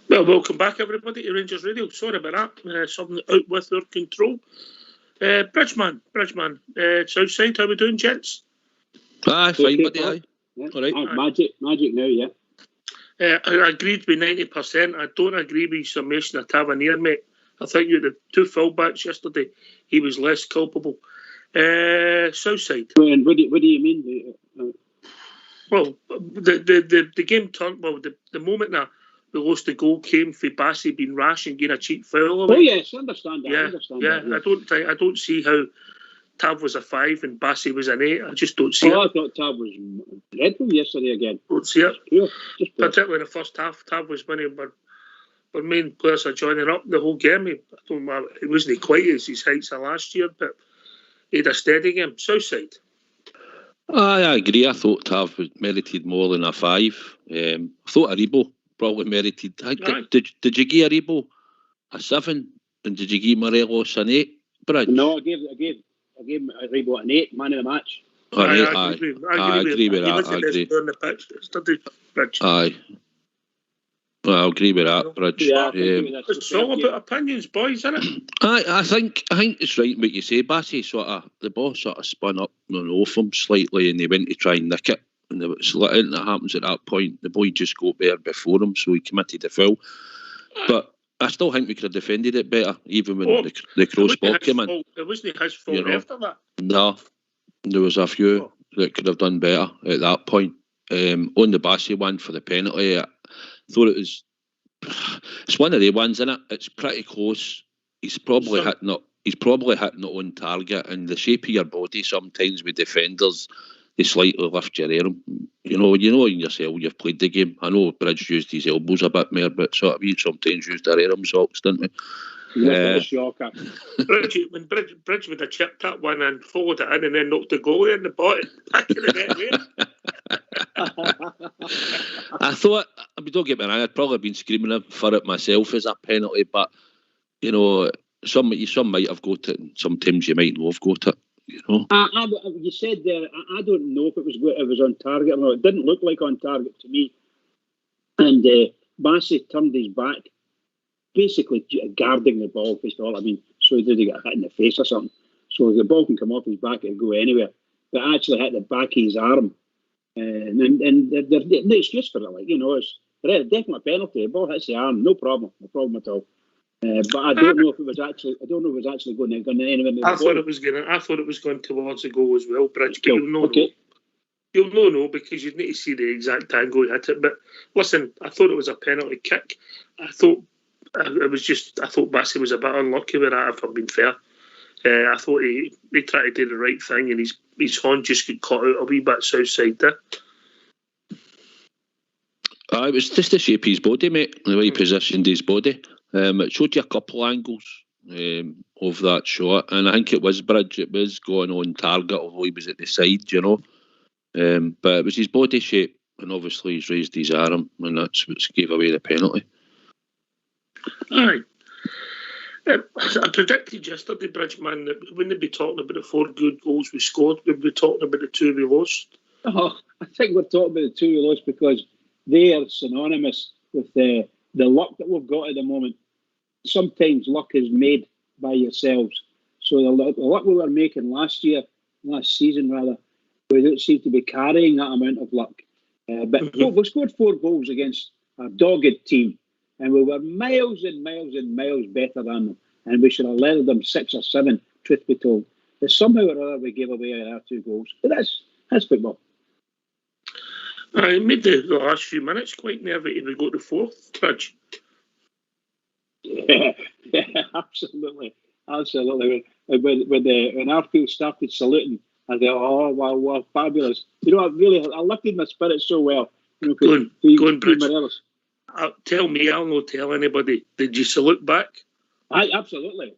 Well, welcome back, everybody, to Rangers Radio. Sorry about that. Something out with our control. Bridgeman, Southside, how we doing, gents? Fine, buddy, aye. Yeah. All right. Magic now, yeah. I agreed with 90%. I don't agree with summation of Tavernier, mate. I think you had the two fullbacks yesterday. He was less culpable. Southside. And what do you mean? Well, the game turned. Well, the moment that we lost the goal came for Bassey being rash and getting a cheap foul. Oh yes, I understand that. I don't see how Tav was a 5 and Bassey was an 8. I just don't see it. I thought Tav was dreadful yesterday again. Don't see it. Yeah, particularly in the first half. Tav was winning, but our main players are joining up the whole game. It wasn't quite as his heights of last year, but he had a steady game. Southside. I agree. I thought Tav merited more than a 5. I thought Aribo probably merited. Did you give Aribo a 7? And did you give Morelos an 8? Bridge? No, I gave Aribo an 8, man of the match. I agree with that. Aye. Well, I agree with that, Bridge. Yeah, it's all about opinions, boys, isn't it? I think it's right what you say. Bassey the ball sort of spun up off him slightly, and they went to try and nick it. And anything that happens at that point, the boy just got there before him, so he committed the foul. But I still think we could have defended it better, even when the crossbar came in. It wasn't his fault after that. No, there was a few that could have done better at that point. On the Bassey one for the penalty, I thought it's one of the ones, isn't it? It's pretty close. He's probably hitting it on target, and the shape of your body sometimes with defenders, they slightly lift your arm. You know in yourself, you've played the game. I know Bridge used his elbows a bit more, but sort of we sometimes used our arm socks, didn't we? Shocker. When Bridge would have chipped that one and followed it in and then knocked the goalie in the bottom, back in the net. I thought, don't get me wrong, I'd probably been screaming for it myself as a penalty, but some might have got it, and sometimes you might not have got it. You said there, I don't know if it was on target or not. It didn't look like on target to me. And Bassey turned his back, basically guarding the ball, first of all. I mean, so he didn't get hit in the face or something. So the ball can come off his back and go anywhere. But actually hit the back of his arm. And the excuse for it, it's a definite penalty. The ball hits the arm, no problem at all. But I don't know if it was actually going anywhere. I thought it was going towards the goal as well, Bridge. Okay. You'll know because you'd need to see the exact angle he hit it. But listen, I thought it was a penalty kick. I thought Bassey was a bit unlucky with that, if I'm being fair. I thought he tried to do the right thing, and his horn just got caught out a wee bit Southside there. It was just the shape of his body, mate, the way he positioned his body. It showed you a couple of angles of that shot, and I think it was Bridge. It was going on target, although he was at the side, but it was his body shape, and obviously he's raised his arm, and that's what gave away the penalty. Aye. I predicted yesterday, Bridgeman, that we wouldn't be talking about the 4 good goals we scored. We'd be talking about the 2 we lost. Oh, I think we're talking about the 2 we lost because they are synonymous with the luck that we've got at the moment. Sometimes luck is made by yourselves. So the luck we were making last season, we don't seem to be carrying that amount of luck. But we scored 4 goals against a dogged team, and we were miles and miles and miles better than them. And we should have led them 6 or 7, truth be told. But somehow or other we gave away our 2 goals. But that's football. I made the last few minutes quite nervy if we go to 4th, Bridge. Yeah, absolutely. When Arfield started saluting, I thought, oh, wow, fabulous. I lifted my spirit so well. Go on, Bridge. Tell me, I'll not tell anybody. Did you salute back? Absolutely.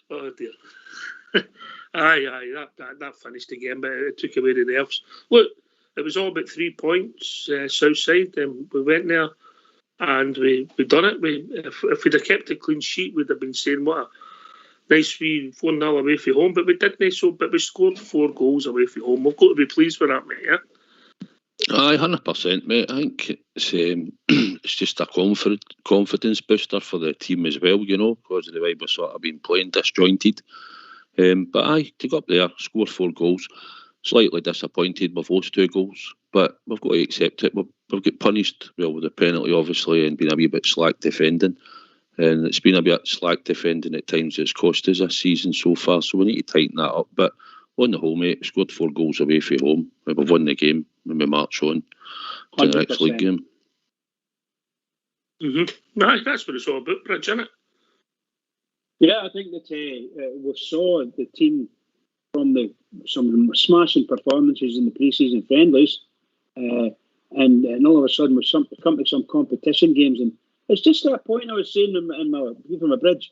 Oh dear. Aye, that finished again, but it took away the nerves. Look, it was all about 3 points, Southside, and we went there and we done it. If we'd have kept a clean sheet, we'd have been saying what nice wee 4-0 away from home, but we didn't. So, but we scored 4 goals away from home. We've got to be pleased with that, mate. Yeah. Aye, 100%, mate. I think it's it's just a confidence booster for the team as well, you know, because of the way we've sort of been playing disjointed. But aye, to go up there, score 4 goals. Slightly disappointed with those 2 goals, but we've got to accept it. We've got punished, well, with the penalty, obviously, and been a wee bit slack defending. And it's been a bit slack defending at times. It's cost us this season so far, so we need to tighten that up. But on the whole, mate, we scored 4 goals away from home. We've won the game when we march on to the next league game. Aye, that's what it's all about, Bridge, isn't it? Yeah, I think that we saw the team from some smashing performances in the pre-season friendlies, and all of a sudden we've come to some competition games, and it's just that point I was saying from my Bridge.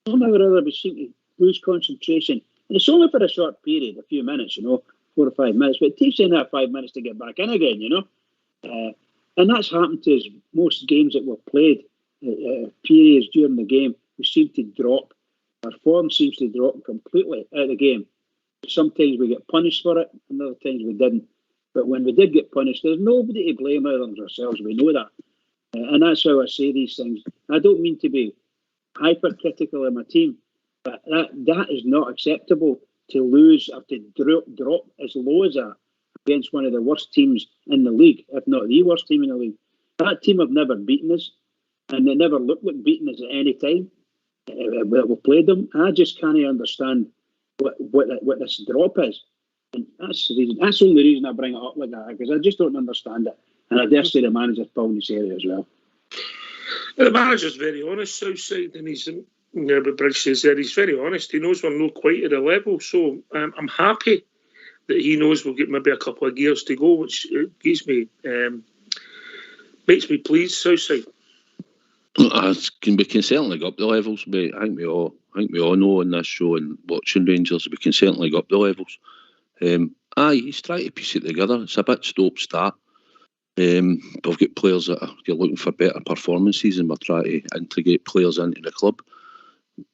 Somehow or other we seem to lose concentration, and it's only for a short period, a few minutes, you know, 4 or 5 minutes, but it takes in that 5 minutes to get back in again, you know, and that's happened to us most games that we've played. Periods during the game, we seem to drop. Our form seems to drop completely out of the game. Sometimes we get punished for it, and other times we didn't. But when we did get punished, there's nobody to blame other than ourselves. We know that. And that's how I say these things. I don't mean to be hypercritical of my team, but that is not acceptable to lose or to drop as low as that against one of the worst teams in the league, if not the worst team in the league. That team have never beaten us, and they never looked like beating us at any time. We played them. I just can't understand what this drop is, and that's the reason. That's the only reason I bring it up like that, because I just don't understand it, and I dare say the manager's pulling his area as well. The manager's very honest, Southside, and he's but Bridge says there he's very honest. He knows we're not quite at the level, so I'm happy that he knows we'll get maybe a couple of gears to go, which makes me pleased, Southside. We can certainly go up the levels, but I think we all know on this show and watching Rangers, we can certainly go up the levels. He's trying to piece it together. It's a bit stop-start. We've got players that you're looking for better performances, and we're trying to integrate players into the club.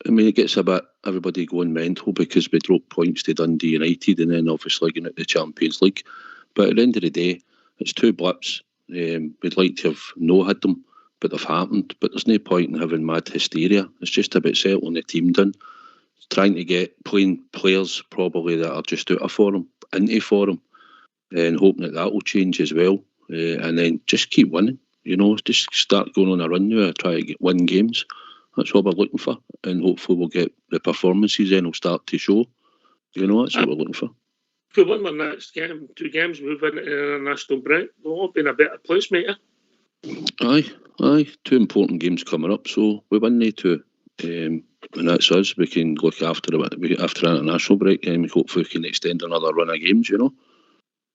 I mean, it gets a bit everybody going mental because we dropped points to Dundee United and then obviously getting at the Champions League. But at the end of the day, it's 2 blips. We'd like to have had them, but they've happened. But there's no point in having mad hysteria. It's just about settling the team down, trying to get playing players probably that are just out of form into form, and hoping that will change as well. And then just keep winning. You know, just start going on a run now, try to win games. That's what we're looking for, and hopefully we'll get the performances then will start to show. You know, that's what we're looking for. If we win our next 2 games, move into the international break, we'll all be in a better place, mate. Aye. 2 important games coming up, so we win the 2. And that's us. We can look after an international break, and hopefully we can extend another run of games, you know.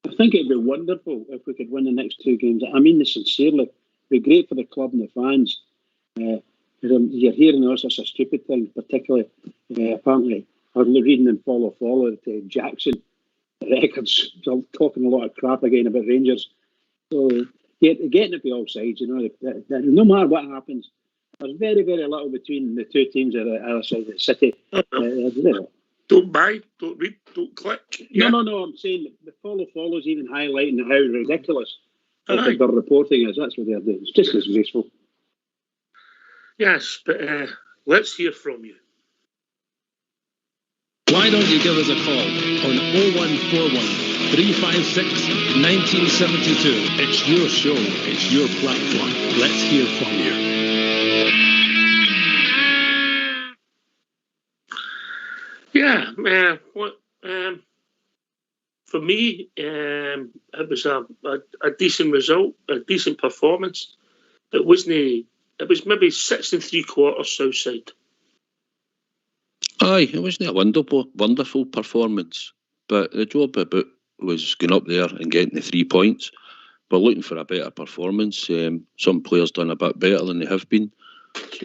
I think it'd be wonderful if we could win the next 2 games. I mean this sincerely. It'd be great for the club and the fans. You're hearing all sorts of stupid things, particularly apparently I was reading in Follow that Jackson Records talking a lot of crap again about Rangers. So getting it to all sides, you know, no matter what happens, there's very, very little between the 2 teams at the other side of the city. Don't buy, don't read, don't click. Yeah. No, I'm saying the Follow's even highlighting how ridiculous their reporting is. That's what they're doing. It's just disgraceful. Yes, but let's hear from you. Why don't you give us a call on 0141 356 1972? It's your show. It's your platform. Let's hear from you. Yeah, for me, it was a decent result, a decent performance. It was maybe 6 3/4 Southside. Aye, it wasn't a wonderful performance, but the job about was going up there and getting the 3 points. We're looking for a better performance. Some players done a bit better than they have been.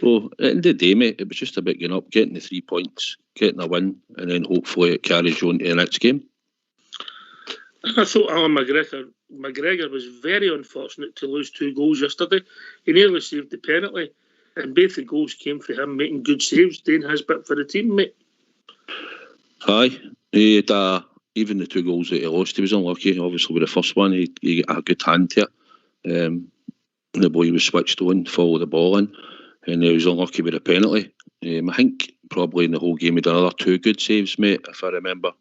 So at the end of the day, mate, it was just about getting up, getting the 3 points, getting a win, and then hopefully it carries you on to the next game. I thought Alan McGregor was very unfortunate to lose 2 goals yesterday. He nearly saved the penalty. And both the goals came for him making good saves, doing his bit for the team, mate. Aye, he had even the 2 goals that he lost, he was unlucky. Obviously, with the first one, he got a good hand to it. The boy was switched on, followed the ball in, and he was unlucky with a penalty. I think probably in the whole game he done another 2 good saves, mate, if I remember.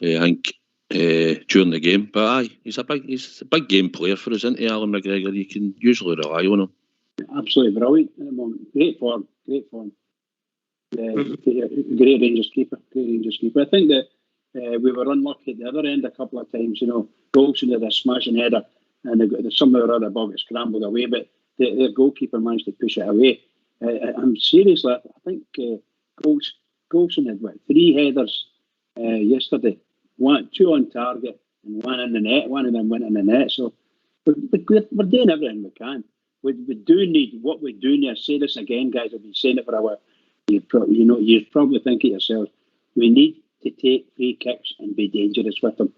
I think during the game. But aye, he's a big game player for us, isn't he, Alan McGregor? You can usually rely on him. Absolutely brilliant at the moment. Great form. Great Rangers keeper. I think that we were unlucky at the other end a couple of times. Goldson had a smashing header, and they somehow or other ball got scrambled away, but their goalkeeper managed to push it away. I'm seriously, I think Goldson had 3 headers yesterday. 2 on target and 1 in the net. One of them went in the net. So we're doing everything we can. We do need what we do need. I say this again, guys. I've been saying it for a while. You probably think it yourself. We need to take free kicks and be dangerous with them.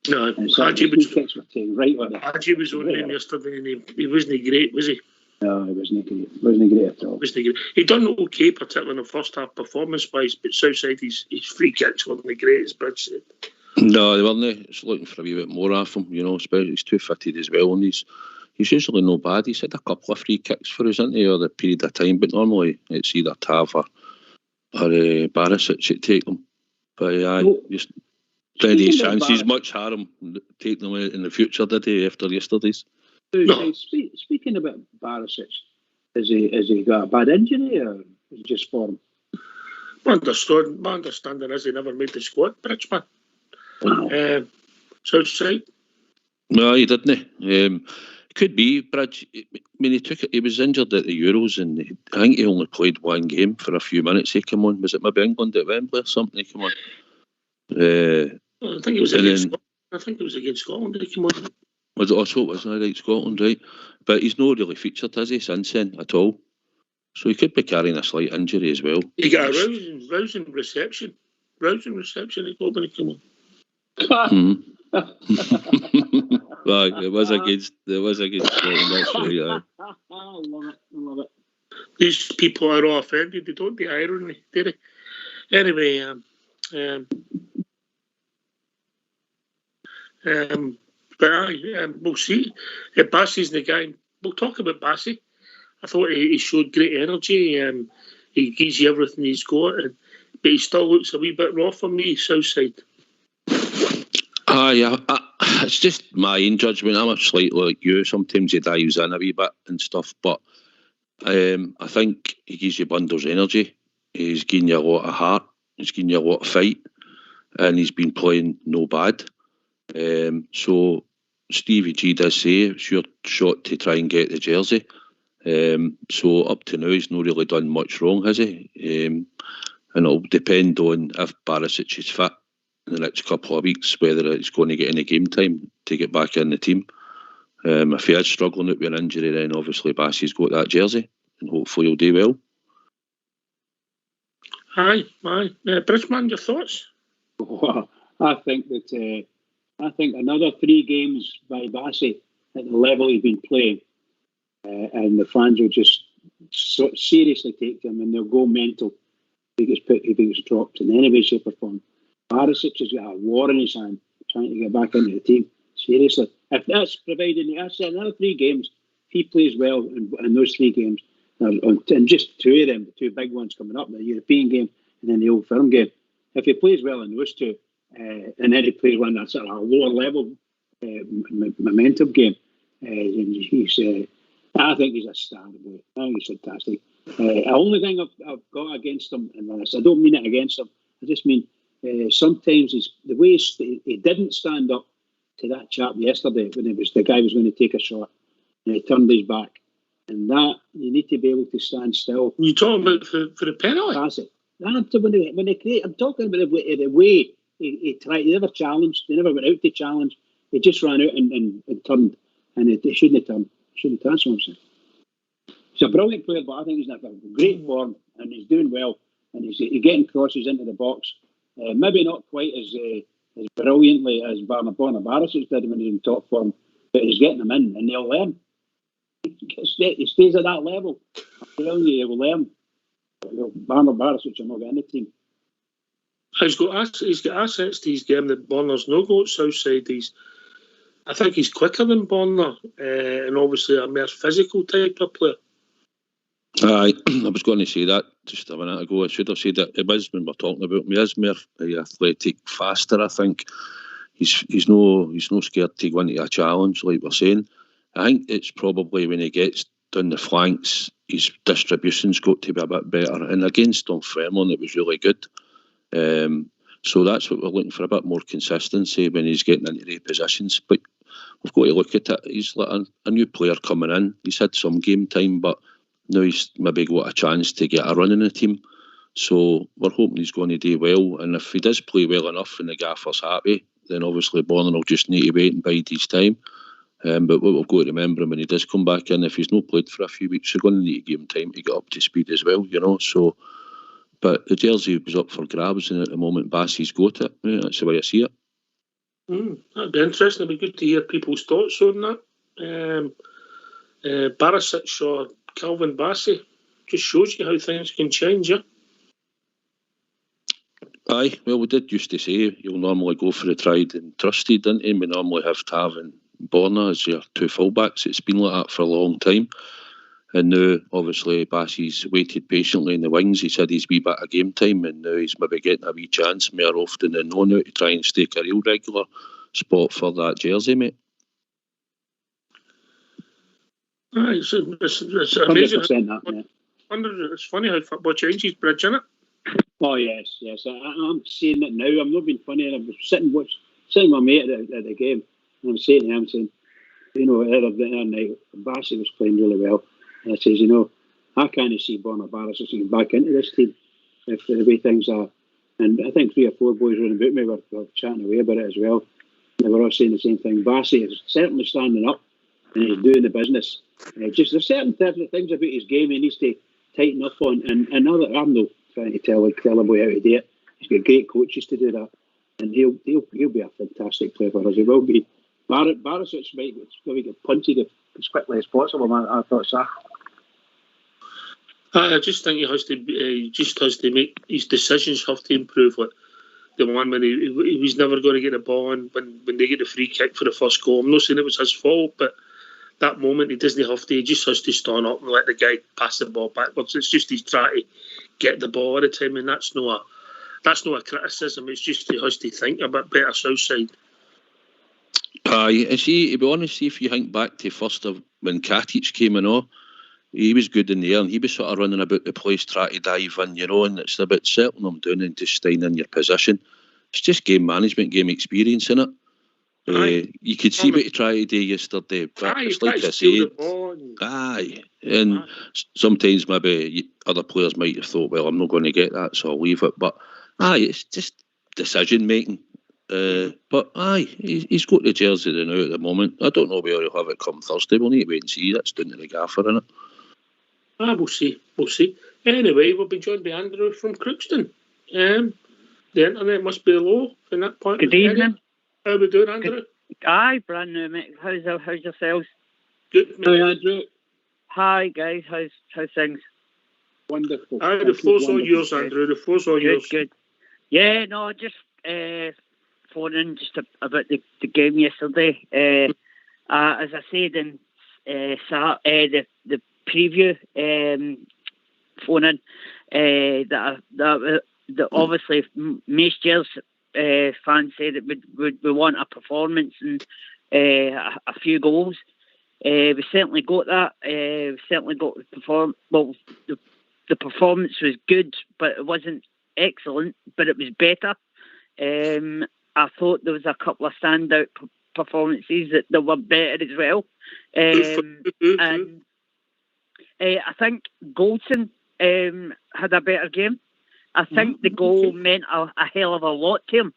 No, Haji was on him yesterday, and he wasn't great, was he? No, he wasn't great at all. He done okay, particularly in the first half performance-wise, but Southside, his free kicks weren't the greatest, Bridge said. No, they weren't. It's looking for a wee bit more off him, especially he's too fitted as well, and he's usually no bad. He's had a couple of free kicks for us, hasn't he, or the period of time, but normally it's either Tav or Barisic that take them. But just plenty his chances, much harm taking them out in the future, did he, after yesterday's? No. Speaking about Barisic, has he got a bad injury or is it just form? My understanding is he never made the squad, Bridgeman. Southside. No, he didn't. Could be, Bridge. I mean, he was injured at the Euros, and I think he only played 1 game for a few minutes. He came on. Was it maybe England at Wembley or something? He came on. I think it was against Scotland. He came on. Was it also? Wasn't it right? Scotland, right? But he's not really featured, has he, since then at all? So he could be carrying a slight injury as well. He got a rousing reception. He called when he came on. Right, it was against Scotland, that's right. I love it. These people are all offended. They don't the irony, do they? Anyway, we'll see. Bassey's the guy. We'll talk about Bassey. I thought he showed great energy. He gives you everything he's got, but he still looks a wee bit raw for me, Southside. It's just my own judgment. I'm slightly like you. Sometimes he dives in a wee bit and stuff, but I think he gives you bundles of energy. He's giving you a lot of heart. He's giving you a lot of fight, and he's been playing no bad. So Stevie G does say it's your shot to try and get the jersey. So up to now, he's not really done much wrong, has he? And it'll depend on if Barisic is fit in the next couple of weeks, whether it's going to get any game time to get back in the team. If he is struggling with an injury, then obviously Bassey's got that jersey, and hopefully he'll do well. Aye. Bridgeman, your thoughts? Oh, I think another 3 games by Bassey at the level he's been playing, and the fans will just seriously take him, and they'll go mental if he gets dropped in any way, shape or form. Barisic has got a war in his hand trying to get back into the team. Seriously. If that's providing, I said another 3 games, if he plays well in those 3 games, and just 2 of them, the 2 big ones coming up, the European game and then the Old Firm game, if he plays well in those 2, and then he plays one that's at a lower level momentum game, and I think he's a star. I think he's fantastic. The only thing I've got against him, and I don't mean it against him, I just mean sometimes the way he didn't stand up to that chap yesterday when the guy was going to take a shot, and he turned his back. And that, you need to be able to stand still. You're talking about for the penalty? That's it. I'm talking about the way he tried. He never challenged. He never went out to challenge. He just ran out and turned. And he shouldn't have turned. That's what I'm saying. He's a brilliant player, but I think he's in a great form, and he's doing well. And he's getting crosses into the box. Maybe not quite as brilliantly as Barisic did when he was in top form, but he's getting them in, and they'll learn. He stays at that level. Brilliant, will learn. Arnold Barisic are not getting the team. He's got assets to his game that Bonner's no got Southside. I think he's quicker than Bonner, and obviously a more physical type of player. I was going to say that just a minute ago. I should have said that it was when we're talking about him. He is more athletic, faster. I think he's no scared to go into a challenge, like we're saying. I think it's probably when he gets down the flanks, his distribution's got to be a bit better. And against Dunfermline, it was really good. So that's what we're looking for, a bit more consistency when he's getting into the positions. But we've got to look at it. He's like a new player coming in. He's had some game time, but now he's maybe got a chance to get a run in the team. So we're hoping he's going to do well. And if he does play well enough and the gaffer's happy, then obviously Bonner will just need to wait and bide his time. But what we've got to remember when he does come back in, if he's not played for a few weeks, we're going to need to give him time to get up to speed as well, you know. So, but the jersey was up for grabs, and at the moment Bassey's got it. Yeah, that's the way I see it. That'd be interesting. It'd be good to hear people's thoughts on that. Barisic or Calvin Bassey just shows you how things can change, yeah? Aye, well, we did used to say you'll normally go for the tried and trusted, didn't you? We normally have Tav and Bonner as your two fullbacks. It's been like that for a long time. And now, obviously, Bassey's waited patiently in the wings. He's had his wee bit of game time, and now he's maybe getting a wee chance more often than not now to try and stake a real regular spot for that jersey, mate. Aye, it's amazing. 100% that, yeah. It's funny how football changes, Bridge, isn't it? Oh, yes. I'm saying it now. I'm not being funny. I was sitting with my mate at the game, and I'm saying to him, you know, the other night, Bassey was playing really well. And I says, you know, I can't see Bonner Barisic getting back into this team if the way things are. And I think 3 or 4 boys around about me were chatting away about it as well. They were all saying the same thing. Bassey is certainly standing up and he's doing the business. Just there's certain things about his game he needs to tighten up on. And I'm not trying to tell a boy how to do it. He's got great coaches to do that. And he'll be a fantastic player for us. He will be. Barisic might maybe get punted as quickly as possible. I thought so. I just think he has to make his decisions have to improve. Like the one when he was never going to get the ball, and when they get the free kick for the first goal, I'm not saying it was his fault, but that moment he doesn't have to. He just has to stand up and let the guy pass the ball backwards. It's just he's trying to get the ball all the time, and that's not a criticism. It's just he has to think a bit better Southside. See, to be honest, if you think back to first of when Katic came in, he was good in the air and he was sort of running about the place trying to dive in, you know, and it's about settling them down and just staying in your position. It's just game management, game experience, innit? You could see what he tried to do yesterday, but it's like I said, and sometimes maybe other players might have thought, well, I'm not going to get that, so I'll leave it. But it's just decision making. But he's got the jersey now at the moment. I don't know where he'll have it come Thursday. We'll need to wait and see. That's down to the gaffer, innit? We'll see. Anyway, we'll be joined by Andrew from Crookston. The internet must be low from that point. Good evening. How we doing, Andrew? Aye, brand new, mate. How's yourselves? Good, mate. Hi, Andrew. Hi, guys. How's things? Wonderful. Aye, the floor's all yours, Andrew. The floor's all yours. Good. Yeah, no, just phoning just about the game yesterday. As I said in the preview, phoning that obviously most fans said it would want a performance and a few goals. We certainly got that. We certainly got the performance was good, but it wasn't excellent, but it was better. I thought there was a couple of standout performances that were better as well. And I think Goldson had a better game. I think the goal meant a hell of a lot to him.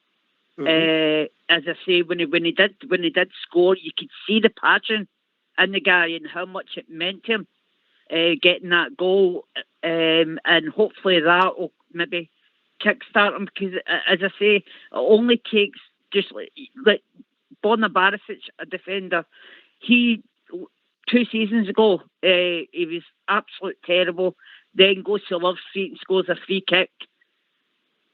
As I say, when he did score, you could see the passion in the guy and how much it meant to him getting that goal. And hopefully that will maybe kickstart him, because as I say, it only takes just like Bonner Barisic, a defender. He 2 seasons ago. He was absolute terrible. Then goes to Love Street and scores a free kick.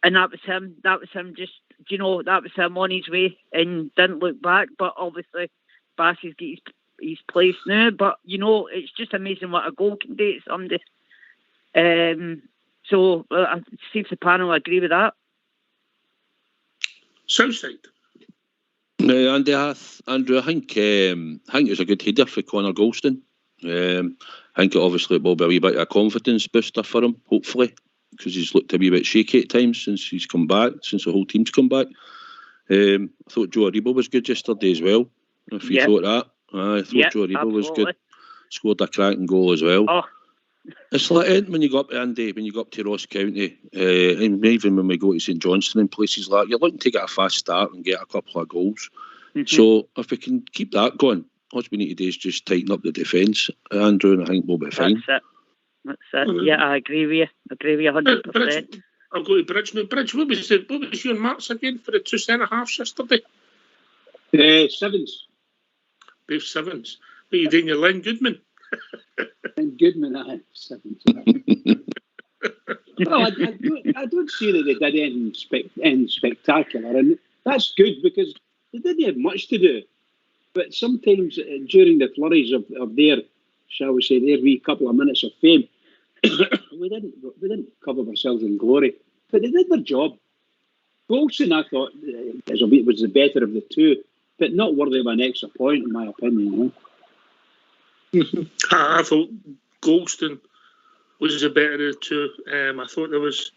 And that was him. That was him just, that was him on his way and didn't look back. But obviously, Bassey's got his place now. But, it's just amazing what a goal can do to somebody. So, I see if the panel agree with that. Southside. No, Andrew, I think it was a good header for Connor Goldson. I think it obviously will be a wee bit of a confidence booster for him, hopefully, because he's looked a wee bit shaky at times since he's come back, since the whole team's come back. I thought Joe Aribo was good yesterday as well. If you thought that, I thought Joe Aribo was good. Scored a cracking goal as well. Oh. It's like when you go up to Andy, when you go up to Ross County, and even when we go to St Johnstone and places like that, you're looking to get a fast start and get a couple of goals. Mm-hmm. So if we can keep that going, all we need to do is just tighten up the defence, Andrew, and I think we'll be fine. That's it. Yeah, I agree with you 100%. I'll go to Bridge now. Bridge, what was your marks again for the 2 centre-halves yesterday? Sevens. Both sevens. What are you doing, your Len Goodman? And Goodman, I had 7. Well, I don't see that they did anything spectacular, and that's good because they didn't have much to do. But sometimes during the flurries of their, shall we say, their wee couple of minutes of fame, we didn't cover ourselves in glory, but they did their job. Goldson, I thought, was the better of the two, but not worthy of an extra point, in my opinion. I thought Goldson was the better of the two. I thought there was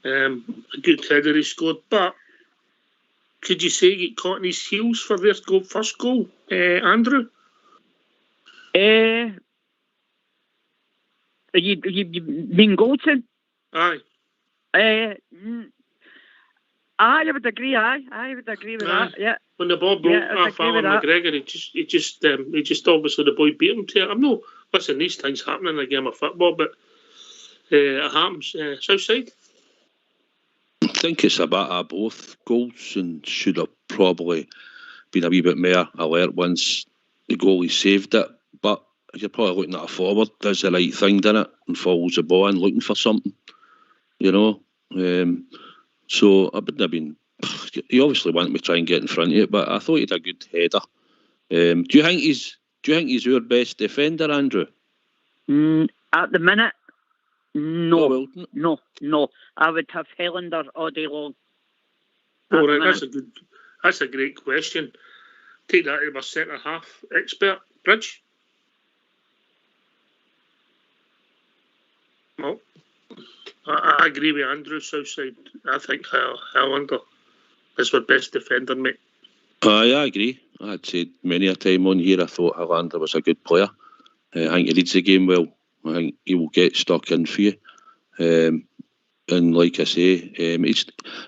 a good header he scored, but could you say he got caught in his heels for their first goal, Andrew? You mean Goldson? Aye. I would agree. I would agree with that. Yeah. When the ball broke off Alan McGregor, he just obviously the boy beat him to it. I'm no listen. These things happen in a game of football, but it happens. Southside. I think it's a bit of both. Goldson should have probably been a wee bit more alert once the goalie saved it, but you're probably looking at a forward, does the right thing, doesn't it, and follows the ball in looking for something, So I wouldn't have been. He obviously wanted me to try and get in front of it, but I thought he had a good header. Do you think he's our best defender, Andrew? At the minute, no. No. I would have Helander all day long. All right, that's a great question. Take that to my centre half expert, Bridge. Well, I agree with Andrew, Southside. I think Helander is our best defender, mate. I agree. I'd said many a time on here I thought Helander was a good player. I think he reads the game well. I think he will get stuck in for you. And like I say,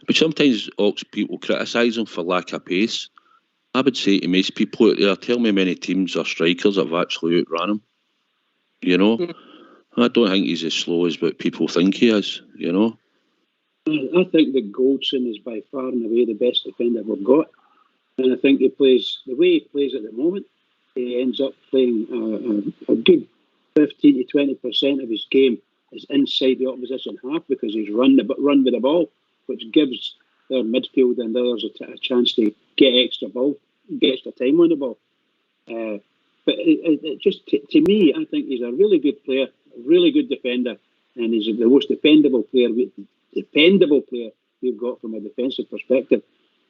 but sometimes people criticise him for lack of pace. I would say to most people out there, tell me many teams or strikers have actually outrun him. I don't think he's as slow as what people think he is, I think that Goldson is by far and away the best defender we've got. And I think the way he plays at the moment, he ends up playing a good 15 to 20% of his game is inside the opposition half because he's run with the ball, which gives their midfield and others a chance to get extra time on the ball. But it just to me, I think he's a really good player, a really good defender, and he's the most dependable player we've got from a defensive perspective.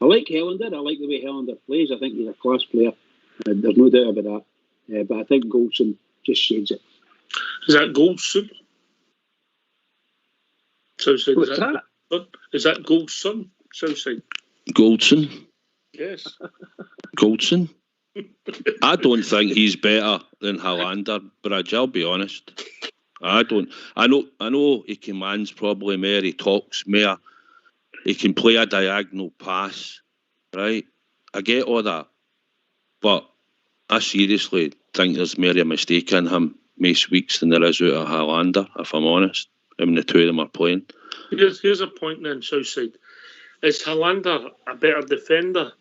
I like Helander. I like the way Helander plays. I think he's a class player. There's no doubt about that. But I think Goldson just shades it. Is that Goldson? Southside, is that Goldson? Southside. Goldson? Yes. Goldson? I don't think he's better than Helander, Bridge, I'll be honest. I don't. I know he commands probably more, he talks more, he can play a diagonal pass, right? I get all that. But I seriously think there's more a mistake in him most weeks than there is out of Helander, if I'm honest, when the two of them are playing. Here's a point then, Southside. Is Helander a better defender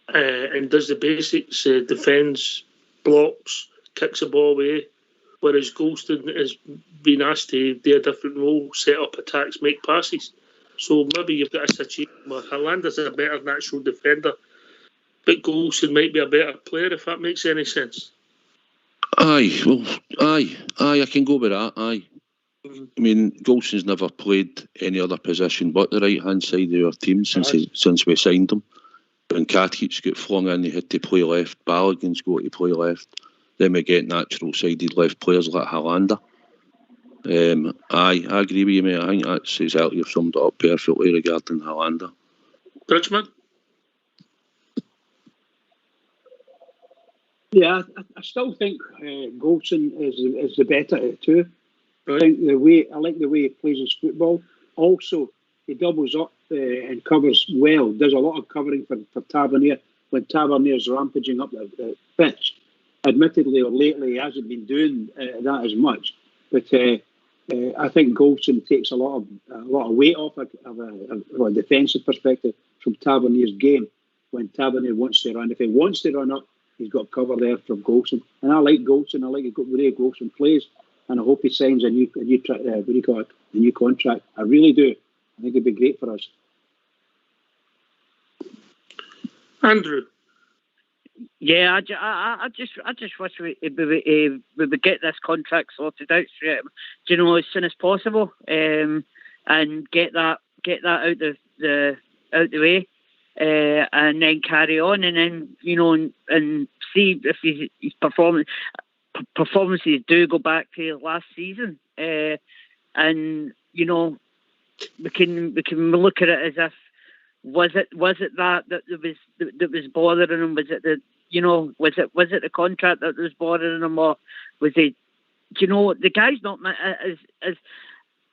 and does the basics, defends blocks, kicks the ball away, whereas Goldson has been asked to do a different role, set up attacks, make passes. So maybe you've got a situation where Highlander's a better natural defender, but Goldson might be a better player, if that makes any sense. Aye, I can go with that, aye. I mean, Golson's never played any other position but the right-hand side of our team since we signed him. When Katik's got flung in, he had to play left. Balogun's got to play left. Then we get natural-sided left players like Highlander. I agree with you, mate. I think that's exactly, you've summed it up perfectly regarding Highlander. Bridgman? Yeah, I still think Goldson is the better of the two. Right. I like the way he plays his football. Also, he doubles up and covers well. Does a lot of covering for Tavernier when Tavernier's rampaging up the pitch. Admittedly, or lately, he hasn't been doing that as much. But I think Goldson takes a lot of weight off of a defensive perspective from Tavernier's game when Tavernier wants to run. If he wants to run up, he's got cover there from Goldson. And I like Goldson. I like the way Goldson plays. And I hope he signs a new contract. I really do. I think it'd be great for us. Andrew. Yeah, I just wish we would get this contract sorted out straight, as soon as possible, and get that out the way, and then carry on, and then and see if his performances do go back to last season, and we can look at it as if was it that was bothering him? Was it was it the contract that was bothering him, or was it? The guy's not as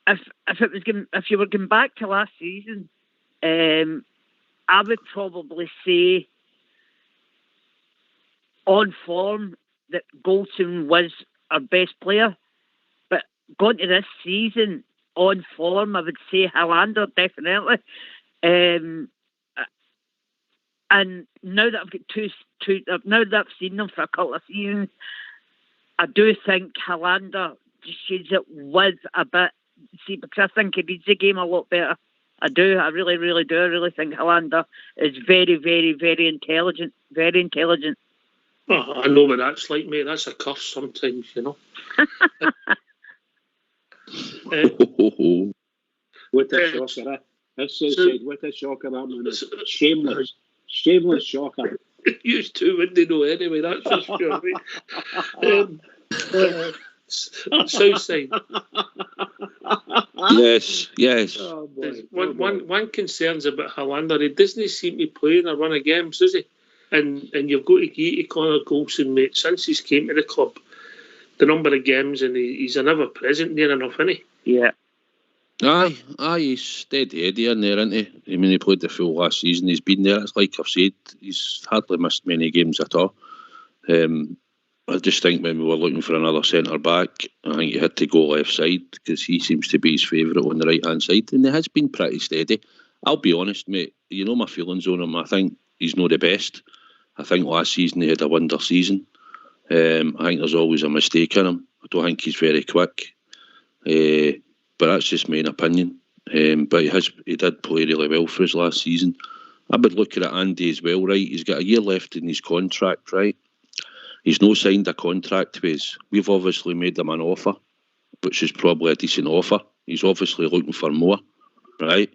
if you were going back to last season, I would probably say on form that Goldson was our best player, but going to this season on form, I would say Highlander definitely. And now that I've got now that I've seen them for a couple of seasons, I do think Highlander just shades it with a bit. See, because I think he reads the game a lot better. I do. I really, really do. I really think Highlander is very, very, very intelligent. Very intelligent. Oh, I know what that's like, mate. That's a curse sometimes, What a shocker, eh? What a shocker, that man is. Shameless shocker. Used to, wouldn't they know anyway, that's for sure, mate. Southside. Yes. Oh, boy. One concerns about Highlander, he doesn't seem to play in a run of games, does he? And you've got to give to Connor Goldson, mate, since he's came to the club, the number of games, and he's a never present near enough, isn't he? Yeah. Aye, he's steady Eddie in there, isn't he? I mean, he played the full last season. He's been there. It's like I've said, he's hardly missed many games at all. I just think when we were looking for another centre-back, I think he had to go left side because he seems to be his favourite on the right-hand side, and he has been pretty steady. I'll be honest, mate, you know my feelings on him. I think he's not the best. I think last season he had a wonder season. I think there's always a mistake in him. I don't think he's very quick. But that's just my opinion. But he did play really well for us last season. I would look at Andy as well, right? He's got a year left in his contract, right? He's no signed a contract with us. We've obviously made him an offer, which is probably a decent offer. He's obviously looking for more, right?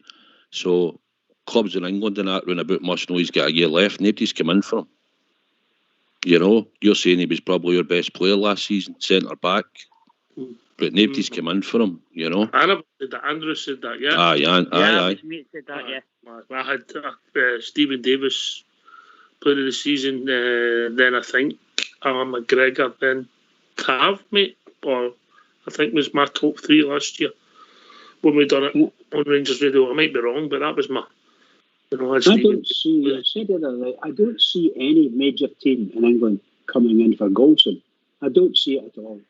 So clubs in England and that round about must know he's got a year left. Nobody's come in for him. You're saying he was probably your best player last season, centre back. But nobody's come in for him, Andrew said that, yeah. Aye. Me said that, yeah. I had Stephen Davis player of the season, then I think Alan McGregor, then Tav, mate, or I think was my top three last year when we done it on Rangers Radio. I might be wrong, but that was my. I don't see any major team in England coming in for Goldson. I don't see it at all.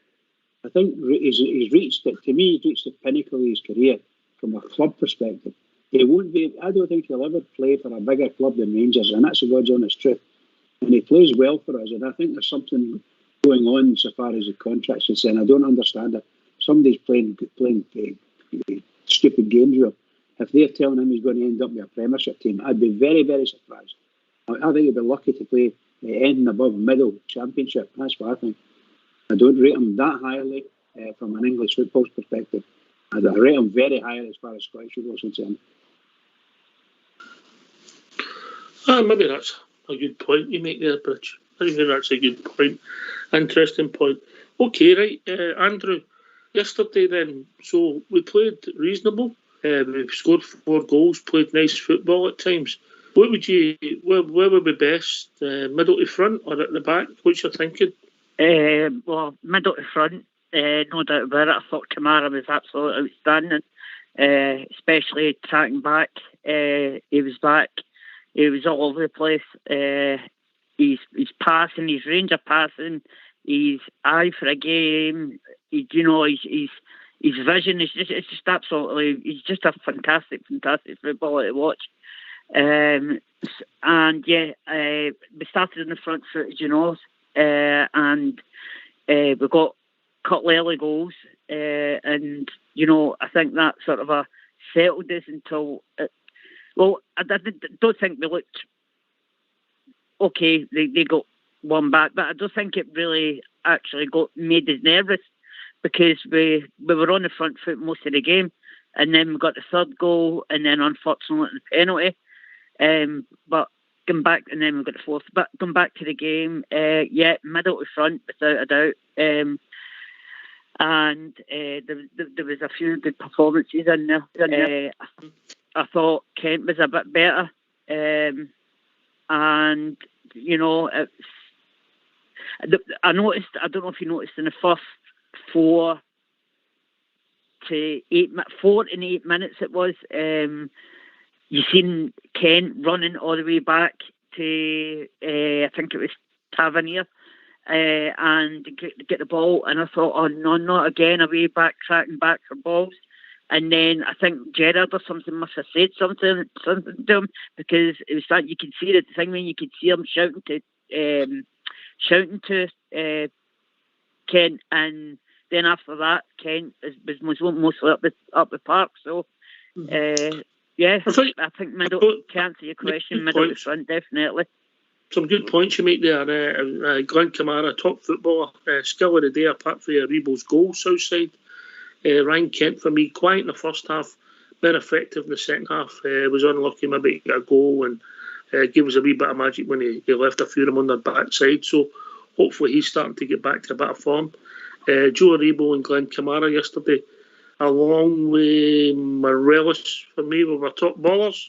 I think he's reached it. To me, he's reached the pinnacle of his career from a club perspective. He won't be. I don't think he'll ever play for a bigger club than Rangers, and that's the God's honest truth. And he plays well for us, and I think there's something going on so far as the contracts are saying. I don't understand it. Somebody's playing stupid games with him. If they're telling him he's going to end up with a Premiership team, I'd be very, very surprised. I think he'd be lucky to play anything above middle Championship. That's what I think. I don't rate him that highly from an English football's perspective. I rate him very highly as far as Scottish football is concerned. Maybe that's a good point you make there, Bridge. I think that's a good point. Interesting point. Okay, right, Andrew. Yesterday then, so we played reasonable. We scored 4 goals, played nice football at times. What would you? Where would be best? Middle to front or at the back? What's your thinking? Well, middle to front, no doubt about it. I thought Kamara was absolutely outstanding, especially tracking back. He was back. He was all over the place. He's passing, his range of passing, his eye for a game. His vision is just absolutely. He's just a fantastic footballer to watch. And yeah, we started in the front foot, and we got a couple early goals, and I think that sort of settled us until. I don't think we looked okay. They got one back, but I don't think it really actually made us nervous because we were on the front foot most of the game, and then we got the third goal, and then unfortunately the penalty. But come back, and then we got the fourth. But come back to the game, middle to front without a doubt. And there was a few good performances in there. I thought Kent was a bit better, and I noticed. I don't know if you noticed in the first 4 and 8 minutes it was. You seen Kent running all the way back to I think it was Tavernier, and get the ball, and I thought, oh no, not again, away back, tracking back for balls. And then I think Gerrard or something must have said something to him, because it was that you could see the thing when you could see him shouting to Kent, and then after that Kent was mostly up the park. So yeah, I think middle, to answer your question, middle to front, definitely. Some good points you make there. Glenn Kamara, top footballer, skill of the day apart from Aribo's goal, south side. Ryan Kent, for me, quiet in the first half, very effective in the second half. Was unlucky maybe to get a goal, and gave us a wee bit of magic when he left a few of them on their backside. So hopefully he's starting to get back to a bit of form. Joe Aribo and Glenn Kamara yesterday, along with Morelos, for me, were my top ballers.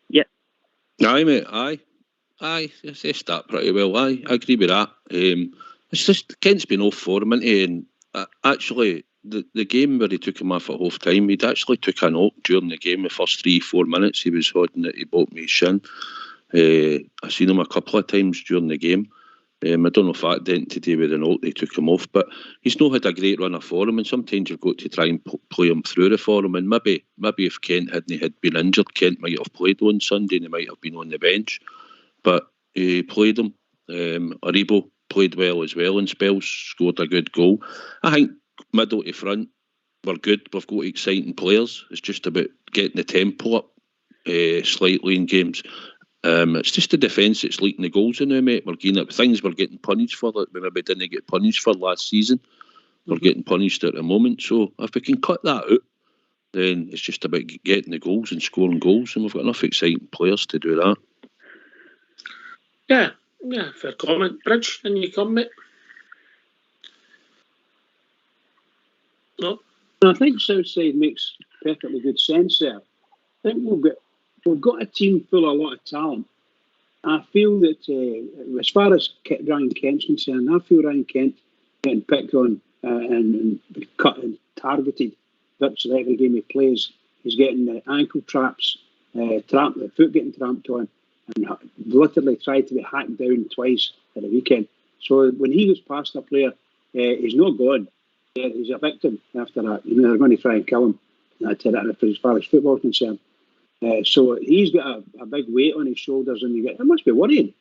Yeah. Aye, mate, aye. They start pretty well. Aye, I agree with that. It's just Kent's been off form, and actually the game where he took him off at half time, he'd actually took a knock during the game. The first 3-4 minutes he was holding it, he bought me his shin. I've seen him a couple of times during the game. I don't know if that had to do with the knock they took him off, but he's not had a great run of form, and sometimes you've got to try and play him through the form. And maybe if Kent had been injured, Kent might have played on Sunday and he might have been on the bench, but he played him. Aribo played well as well in spells, scored a good goal. I think middle to front, we're good. We've got exciting players. It's just about getting the tempo up slightly in games. It's just the defence that's leaking the goals in now, mate. We're getting up things we're getting punished for that we maybe didn't get punished for last season. We're getting punished at the moment. So if we can cut that out, then it's just about getting the goals and scoring goals, and we've got enough exciting players to do that. Yeah, fair comment. Bridge, and you come, mate? No? I think Southside makes perfectly good sense there. I think we've got a team full of a lot of talent. I feel that as far as Ryan Kent's concerned, I feel Ryan Kent getting picked on and cut and targeted virtually every game he plays. He's getting ankle traps, the foot getting tramped on, and literally tried to be hacked down twice at the weekend. So when he goes past a player, he's not gone. He's a victim after that. They're going to try and kill him. That's it, as far as football is concerned. So he's got a big weight on his shoulders, and it must be worrying.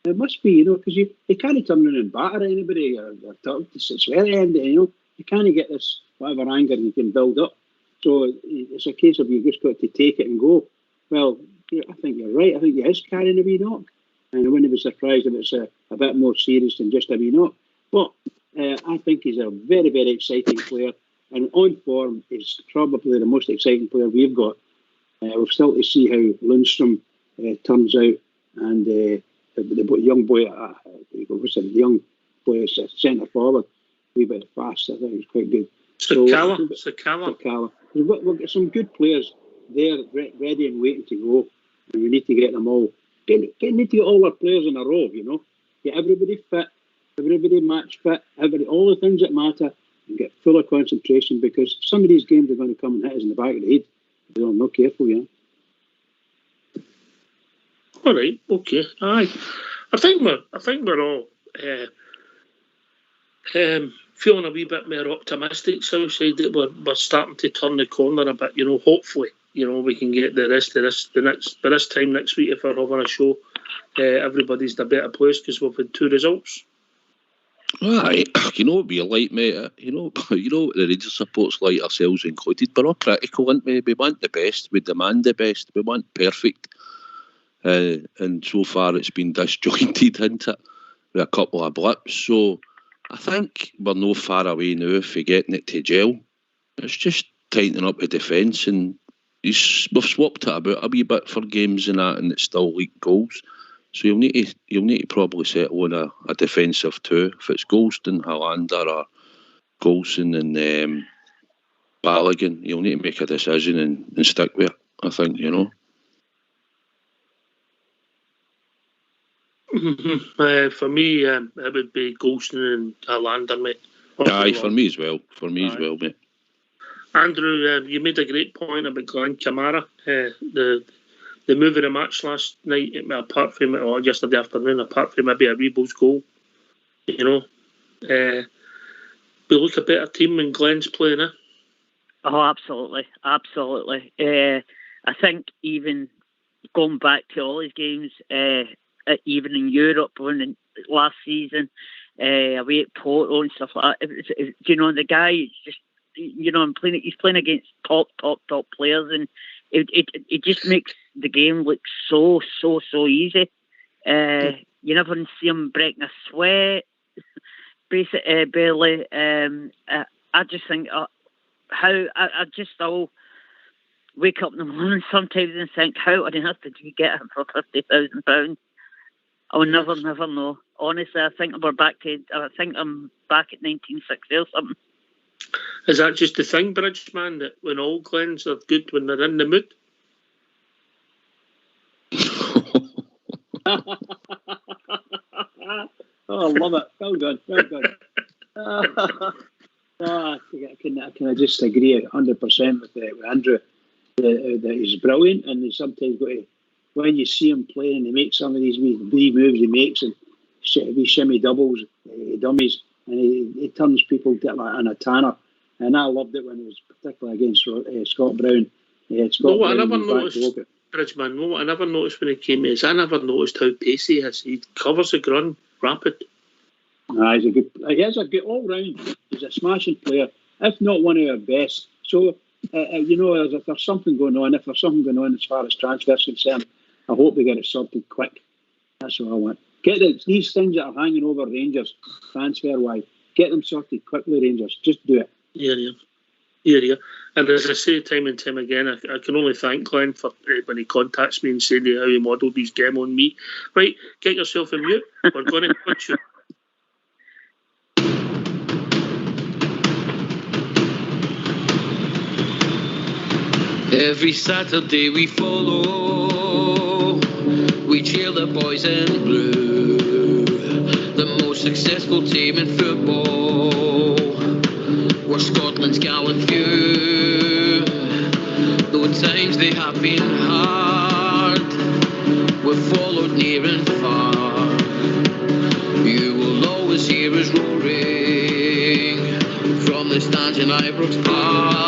It must be, because you can't turn around and batter anybody or talk to swear at anybody, You can't get this whatever anger you can build up. So it's a case of you just got to take it and go. Well, I think you're right. I think he is carrying a wee knock. And I wouldn't be surprised if it's a bit more serious than just a wee knock. But I think he's a very, very exciting player. And on form, he's probably the most exciting player we've got. We'll still to see how Lundstrom turns out. And the young boy, the young boy is centre forward, a wee bit fast. I think he's quite good. Sakala. We've got some good players there, ready and waiting to go. And we need to get them all. We need to get all our players in a row, Get everybody fit, everybody match fit, all the things that matter, and get full of concentration, because some of these games are going to come and hit us in the back of the head. We're not careful, All right, okay, aye. I think we're all feeling a wee bit more optimistic. So say that we're starting to turn the corner a bit. Hopefully, we can get the rest of this by this time next week, if we're having a show. Everybody's in a better place because we've had 2 results. Aye, you know what we like, mate. You know what the Rangers supporters like, ourselves included. We're all critical, aren't we? We want the best. We demand the best. We want perfect. And so far it's been disjointed, hasn't it? With a couple of blips. So I think we're no far away now for getting it to gel. It's just tightening up the defence, and we've swapped it about a wee bit for games and that, and it's still leaked goals. So you'll need to probably settle on a defensive 2. If it's Goldson, Hollander, or Goldson and Balogun, you'll need to make a decision and stick with it, I think, For me, it would be Goldson and Hollander, mate. Aye, for me as well. Mate. Andrew, you made a great point about Glenn Kamara. The move of the match last night, apart from yesterday afternoon, apart from maybe a Rebels goal, we look a better team when Glenn's playing, eh? Oh, absolutely. I think even going back to all his games, even in Europe when last season, away at Porto and stuff like that, the guy is just, he's playing against top players, and it just makes the game look so easy. You never see him breaking a sweat, barely. I just think I just still wake up in the morning sometimes and think, how on earth did you get him for £50,000? I will never know. Honestly, I think I'm back at 1960 or something. Is that just the thing, Bridgeman, that when all Glens are good when they're in the mood? Oh, I love it. Well done. I can just agree 100% with Andrew that he's brilliant, and he's sometimes got to, when you see him playing, he makes some of these wee moves he makes, and wee shimmy doubles, dummies, and he turns people in a tanner. And I loved it when it was particularly against Scott Brown. What I never noticed, Bridgeman, what I never noticed when he came in is I never noticed how pacey he is. He covers the ground rapid. He is a good all round. He's a smashing player, if not one of our best. So if there's something going on, as far as transfers concerned, I hope they get it sorted quick. That's what I want. Get these things that are hanging over Rangers transfer wise. Get them sorted quickly, Rangers. Just do it. Yeah. And as I say time and time again, I can only thank Glenn for when he contacts me and saying how he modelled his game on me. Right, get yourself a mute. We're going to put you. Every Saturday we follow, we cheer the boys in blue, the most successful team in football. We're Scotland's gallant few, though times they have been hard, we've followed near and far. You will always hear us roaring from the stands in Ibrox Park.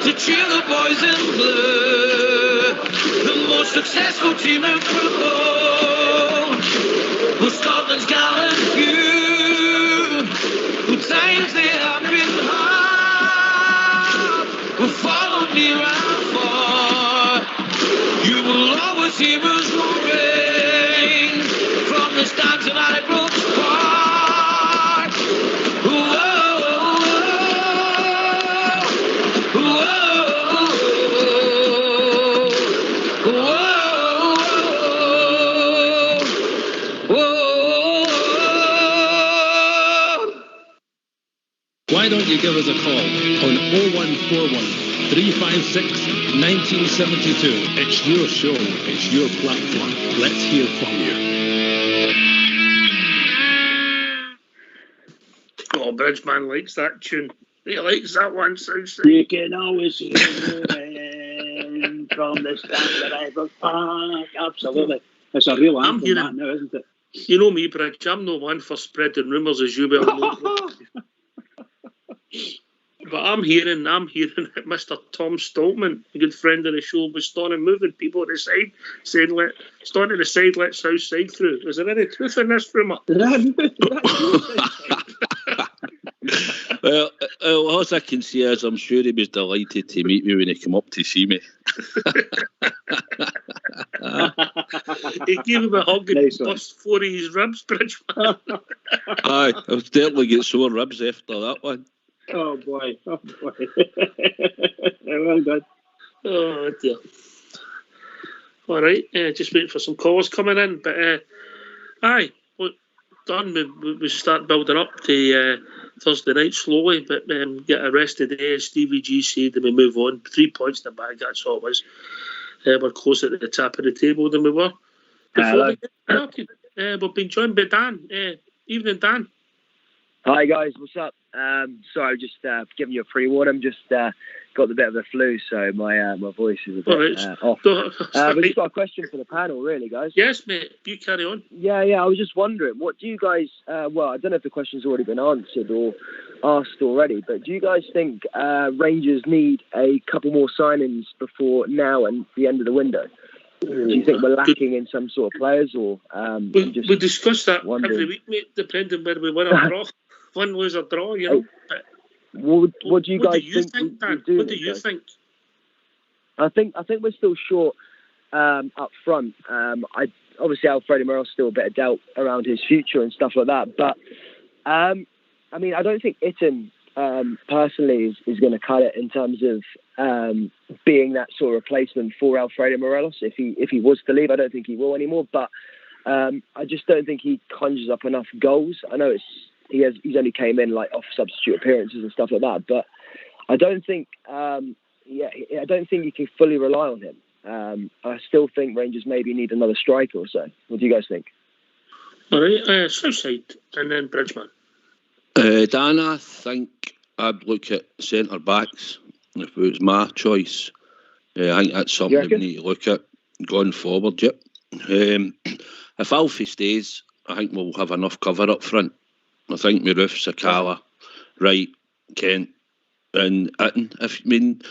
to cheer the boys in blue. The most successful team in football was Scotland's gallant few, who times they have been hard, who followed near and far. You will always hear us roaring from the stands in Ibrox Park. Whoa, whoa, whoa, whoa. Why don't you give us a call on 0141 356 1972. It's your show, it's your platform. Let's hear from you. Oh, Bridgeman likes that tune. He likes that one, Southside. You can always hear it from the stand that Ibrox Park. Absolutely. It's a real I'm anthem, hearing- that now, isn't it? You know me, Bridge. I'm no one for spreading rumours, as you well know. But I'm hearing that Mr. Tom Stoltman, a good friend of the show, was starting moving people to the side, saying, let Southside through. Is there any truth in this rumour? Well, all I can say is I'm sure he was delighted to meet me when he came up to see me. He gave him a hug and Nice one. bust 4 of his ribs, Bridgeman. Aye, I've certainly got sore ribs after that one. Oh boy. Well done. Oh, dear. All right, just waiting for some calls coming in. But, aye, look, done. We start building up to Thursday night slowly, but get a rest today, as Stevie G said, and we move on. 3 points in the bag, that's all it was. We're closer to the top of the table than we were before Hello. we get started. We've been joined by Dan. Evening, Dan. Hi guys, what's up? Sorry, just giving you a pre-warning. Just got the bit of the flu, so my voice is a bit All right. off. So, We just got a question for the panel, really, guys. yes, mate, you carry on. Yeah. I was just wondering, what do you guys? Well, I don't know if the question's already been answered or asked already, but do you guys think Rangers need a couple more signings before now and the end of the window? Do you think we're lacking in some sort of players, or We discuss that wondering. every week, mate, depending whether we win or draw. Win, lose or draw, you know. But what do you guys think, Dan? What do you think? I think we're still short up front. Obviously Alfredo Morelos still a bit of doubt around his future and stuff like that. But I mean, I don't think Itten personally is going to cut it in terms of being that sort of replacement for Alfredo Morelos. If he was to leave, I don't think he will anymore. But I just don't think he conjures up enough goals. I know he's only came in like off substitute appearances and stuff like that, but I don't think I don't think you can fully rely on him. I still think Rangers maybe need another striker or so. What do you guys think? All right, Southside and then Bridgeman. Dan, I think I'd look at centre backs if it was my choice. I think that's something we need to look at going forward. Yep. If Alfie stays, I think we'll have enough cover up front. I think Maruf, Sakala, Wright, Kent, and Itten.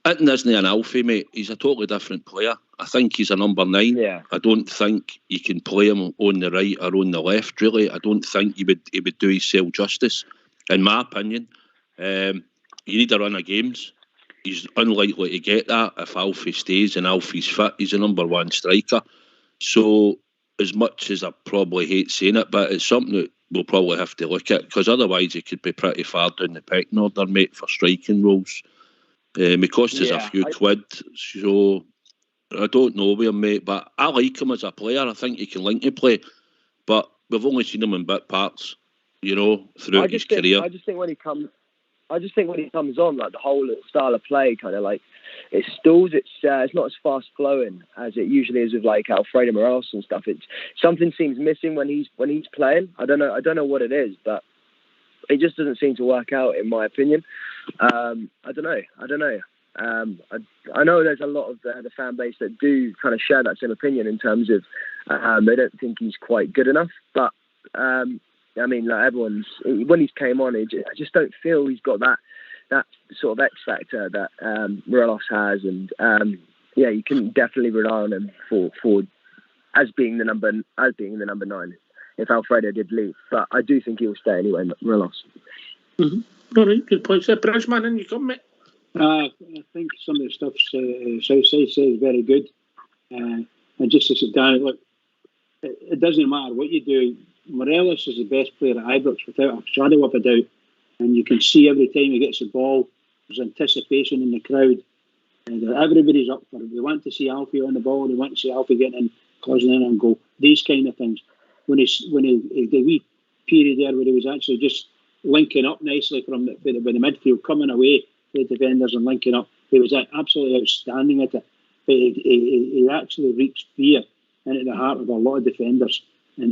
Itten isn't an Alfie, mate. He's a totally different player. I think he's a number 9. Yeah. I don't think you can play him on the right or on the left, really. I don't think he would do himself justice, in my opinion. You need a run of games. He's unlikely to get that if Alfie stays and Alfie's fit. He's a number 1 striker. So, as much as I probably hate saying it, but it's something that we'll probably have to look at, because otherwise he could be pretty far down the pecking order, mate, for striking roles. It costs us a few quid, so I don't know with him, mate, but I like him as a player. I think he can link to play, but we've only seen him in bit parts, throughout his career. I just think when he comes on, like the whole style of play, kind of like it stalls. It's not as fast flowing as it usually is with like Alfredo Morelos and stuff. Something seems missing when he's playing. I don't know what it is, but it just doesn't seem to work out, in my opinion. I don't know. I know there's a lot of the fan base that do kind of share that same opinion in terms of they don't think he's quite good enough. But I mean, like when he's came on, I just don't feel he's got that sort of X factor that Morelos has, and yeah, you can definitely rely on him for as being the number 9 if Alfredo did leave. But I do think he will stay anyway, Morelos. Mm-hmm. All right, good points there. Bridgeman, in you come, mate. I think some of the stuff Southside says is very good. And just to sit down, look, it doesn't matter what you do. Morelos is the best player at Ibrox without a shadow of a doubt. And you can see every time he gets the ball, there's anticipation in the crowd. And everybody's up for it. They want to see Alfie on the ball. They want to see Alfie getting in, closing in on goal. These kind of things. When the wee period there where he was actually just linking up nicely with the midfield, coming away to the defenders and linking up, he was absolutely outstanding at it. But he actually reached fear into the heart of a lot of defenders in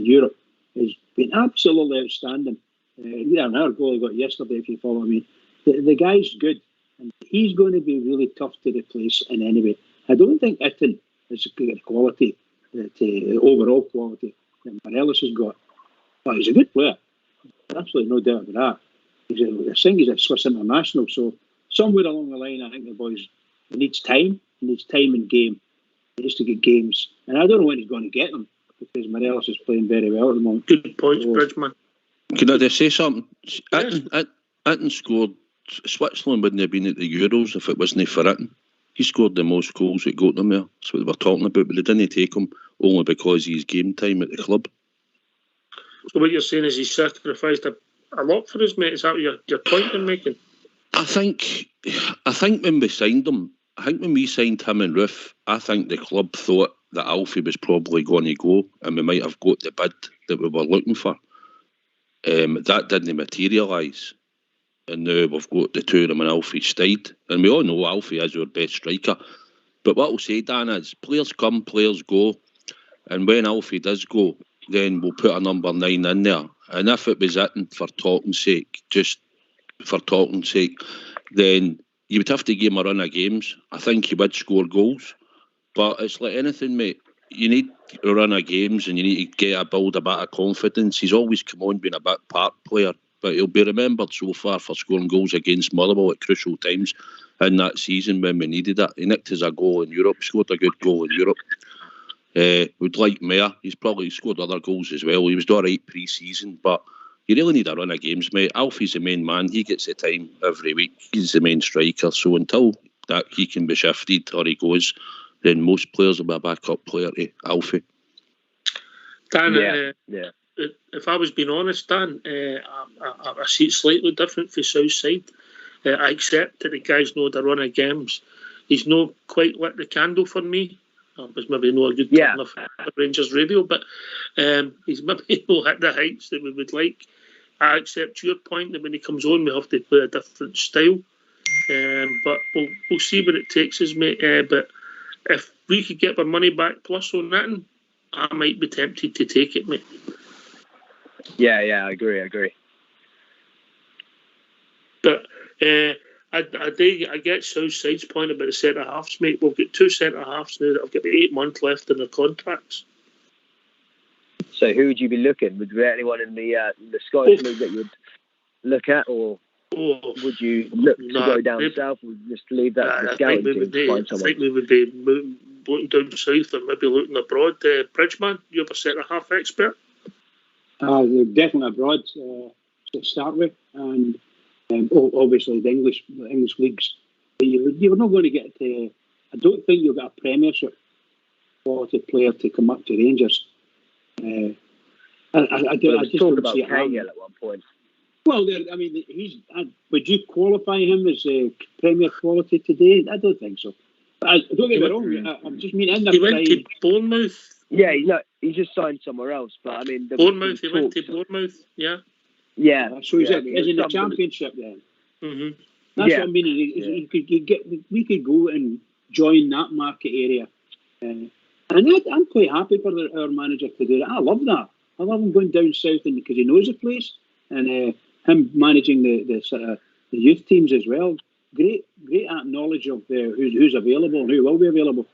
Europe. He's been absolutely outstanding. Another goal he got yesterday, if you follow me. The guy's good, and he's going to be really tough to replace in any way. I don't think Itten has the quality, the overall quality that Morelos has got. But he's a good player. Absolutely no doubt about that. I think he's a Swiss international, so somewhere along the line, I think the boys, he needs time. He needs time in game. He needs to get games. And I don't know when he's going to get them, because Morelos is playing very well at the moment. Good points, Bridgeman. Can I just say something? Yes. Itten scored. Switzerland wouldn't have been at the Euros if it wasn't for Itten. He scored the most goals that got them there. That's what they were talking about, but they didn't take him only because he's game time at the club. So what you're saying is he's sacrificed a lot for us, mate. Is that what your point you're making? I think when we signed him, when we signed him and Roof, I think the club thought that Alfie was probably going to go, and we might have got the bid that we were looking for. That didn't materialise, and now we've got the two of them and Alfie stayed, and we all know Alfie is our best striker. But what I'll say, Dan, is players come, players go, and when Alfie does go, then we'll put a number 9 in there. And if it was Itten for talking's sake, just for talking's sake, then you would have to give him a run of games. I think he would score goals, but it's like anything, mate. You need a run of games and you need to build a bit of confidence. He's always come on being a bit part player, but he'll be remembered so far for scoring goals against Motherwell at crucial times in that season when we needed it. He nicked us a goal in Europe, scored a good goal in Europe. Would like Mayer. He's probably scored other goals as well. He was all right pre-season, but you really need a run of games, mate. Alfie's the main man. He gets the time every week. He's the main striker. So until that he can be shifted or he goes, then most players will be a backup player to Alfie. Dan, if I was being honest, Dan, I see it slightly different for Southside. I accept that the guy's not a run of games. He's not quite lit the candle for me. It was maybe not a good turn of Rangers radio, but he's maybe not hit the heights that we would like. I accept your point that when he comes on, we have to play a different style. But we'll see what it takes us, mate. But if we could get our money back plus on that, I might be tempted to take it, mate. Yeah, I agree. But I get Southside's point about the centre halves, mate. We've got 2 centre halves now that have got 8 months left in their contracts. So who would you be looking? Would there be anyone in the Scottish League that you'd look at, or would you look to go down south? Or just leave that to the scouting team to find someone? I think we would be looking down south or maybe looking abroad. Bridgeman, you're a centre half expert. They're definitely abroad to start with, and obviously the English leagues. But you're not going to get to. I don't think you'll get a Premiership quality player to come up to Rangers. I just talked don't about see it happening. Cahill at one point. Well, I mean, would you qualify him as a Premier quality today? I don't think so. Don't get me wrong. I'm just meaning in the he went to Bournemouth. Yeah, he just signed somewhere else. But I mean, Bournemouth. He went to Bournemouth. Yeah. Yeah. So he's in the Championship then. Mm-hmm. That's what I mean. We could go and join that market area, and I'm quite happy for our manager to do that. I love that. I love him going down south because he knows the place, and him managing the youth teams as well. Great knowledge of who's available and who will be available,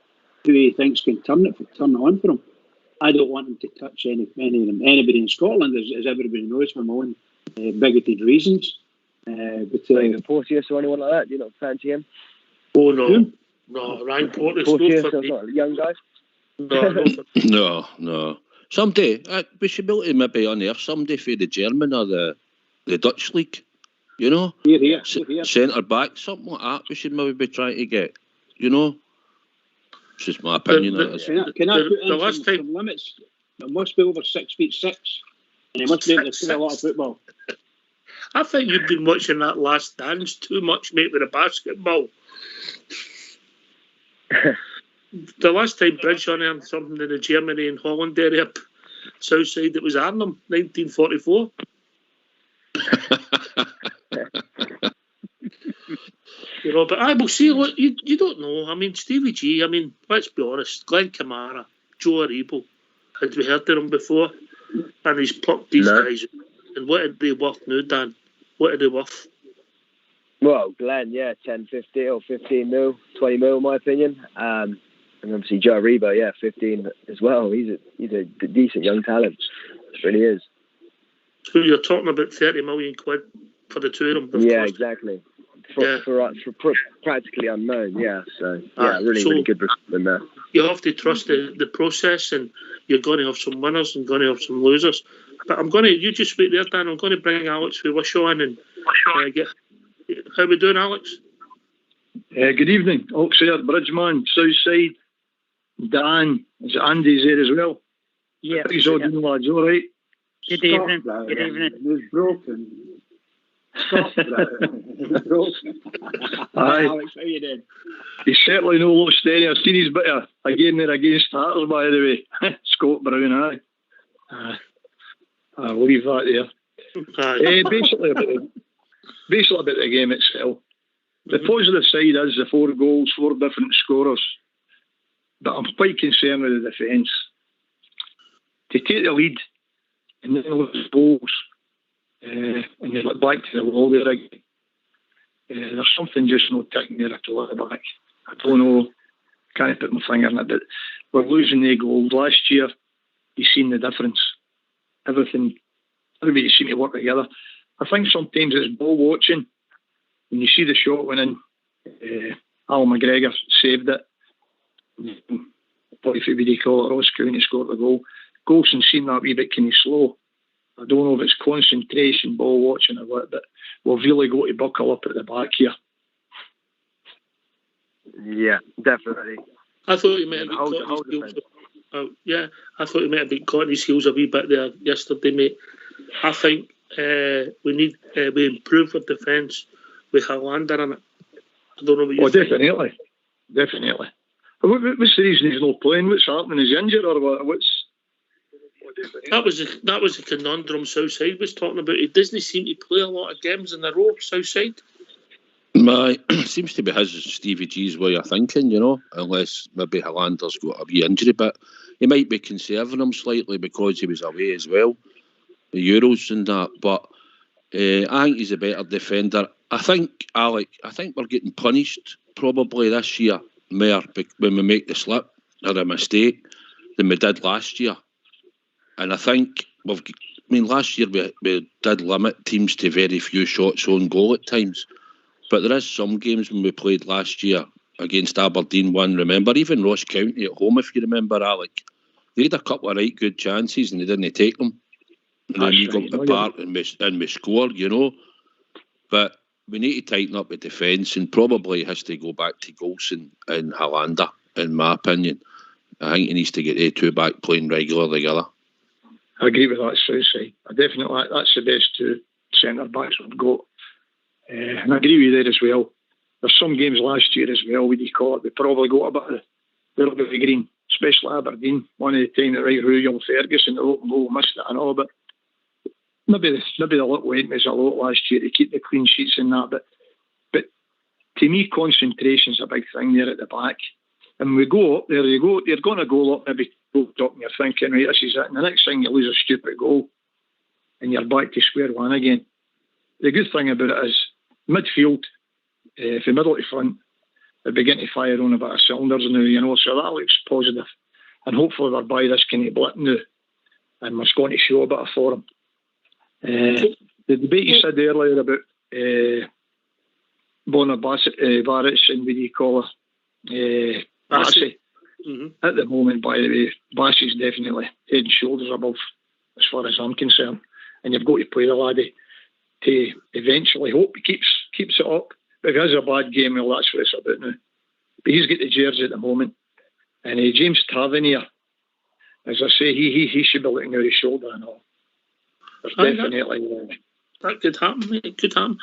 who he thinks can turn it on for him. I don't want him to touch anybody in Scotland, as everybody knows, for my own bigoted reasons. But Porteous or anyone like that, do you not fancy him? Oh no, Ryan Porteous. Porteous, No, that's not a young guy. No. Someday we should be able to maybe unearth somebody for the German or the Dutch league. You know, here. Centre back, something like that. We should maybe be trying to get. You know, it's just my opinion. Can I put in some limits? It must be over 6'6", and he must be able to play a lot of football. I think you've been watching that Last Dance too much, mate, with the basketball. The last time Bridgeon earned something in the Germany and Holland area, south side, it was Arnhem, 1944. You know, but I will see. Look, you don't know. I mean, Stevie G. I mean, let's be honest. Glenn Kamara, Joe Aribo. Had we heard of him before? And he's plucked these guys. And what are they worth now, Dan? What are they worth? Well, Glenn, 10, 15 or 15 mil, 20 mil, in my opinion. And obviously Joe Aribo, 15 as well. He's a decent young talent. It really is. So you're talking about 30 million quid for the two of them? Yeah, exactly. For practically unknown, So really good recruitment there. You have to trust the process, and you're going to have some winners and going to have some losers. But you just wait there, Dan. I'm going to bring Alex for Wishaw in and get. How we doing, Alex? Good evening, Oxford, Bridgeman, Southside, Dan. Is it Andy's there as well? Yeah. He's all doing lads, all right? Good evening. Good evening. It's broken. Stop that. Broken. Aye. Alex, how you doing? He's certainly no lost any. I've seen his bit of again there against Hearts, by the way. Scott Brown, aye. I'll leave that there. Basically about the game itself. The positive side is the 4 goals, 4 different scorers. But I'm quite concerned with the defence. To take the lead and then lose goals and you look back to the wall there again. There's something just not ticking there at all at the back. I don't know. Can't put my finger on it, but we're losing the goals. Last year, you've seen the difference. Everybody seemed to work together. I think sometimes it's ball watching. When you see the shot went in, Al McGregor saved it. What if you call it, Ross County scored the goal. Goldson seemed that wee bit kind of slow. I don't know if it's concentration, ball watching or what, but we've really got to buckle up at the back here. Yeah, definitely. I thought he might have been caught in his heels a wee bit there yesterday, mate. I think we improve our defence with Hollander in it. I don't know what you think. Definitely. What's the reason he's not playing? What's happening? Is he injured or what? That was a conundrum Southside was talking about. He doesn't seem to play a lot of games in a row, Southside. Seems to be his Stevie G's way of thinking, you know, unless maybe Hollander's got a wee injury, but he might be conserving him slightly because he was away as well, the Euros and that, but I think he's a better defender. I think we're getting punished probably this year more when we make the slip or a mistake than we did last year. And I think last year we did limit teams to very few shots on goal at times. But there is some games when we played last year against Aberdeen one, remember, even Ross County at home, if you remember, Alec, they had a couple of right good chances and they didn't take them. And then we got apart and we scored, you know. But we need to tighten up the defence and probably has to go back to Goldson and Hollander, in my opinion. I think he needs to get the two back playing regular together. I agree with that, Southside. That's the best two centre-backs we've got. And I agree with you there as well. There's some games last year as well, we probably got a little bit of green, especially Aberdeen. One of the time that right young Ferguson, the open goal, missed it and all, but maybe the luck went was a lot last year to keep the clean sheets in that. But to me, concentration's a big thing there at the back. And we go up there, you're going to go up, maybe go up and you're thinking, right, this is it. And the next thing you lose a stupid goal and you're back to square one again. The good thing about it is midfield, from middle to front, they're beginning to fire on a bit of cylinders now, you know, so that looks positive. And hopefully we're by this kind of blip now and we're going to show a bit of form. The debate you said earlier about Bassey, and what do you call her? Bassey. Mm-hmm. At the moment, by the way, Bassey's definitely head and shoulders above, as far as I'm concerned. And you've got to play the laddie to eventually hope he keeps it up. But if he has a bad game, well, that's what it's about now. But he's got the jersey at the moment. And James Tavernier, as I say, he should be looking over his shoulder and all. There's definitely... That could happen, mate. It could happen.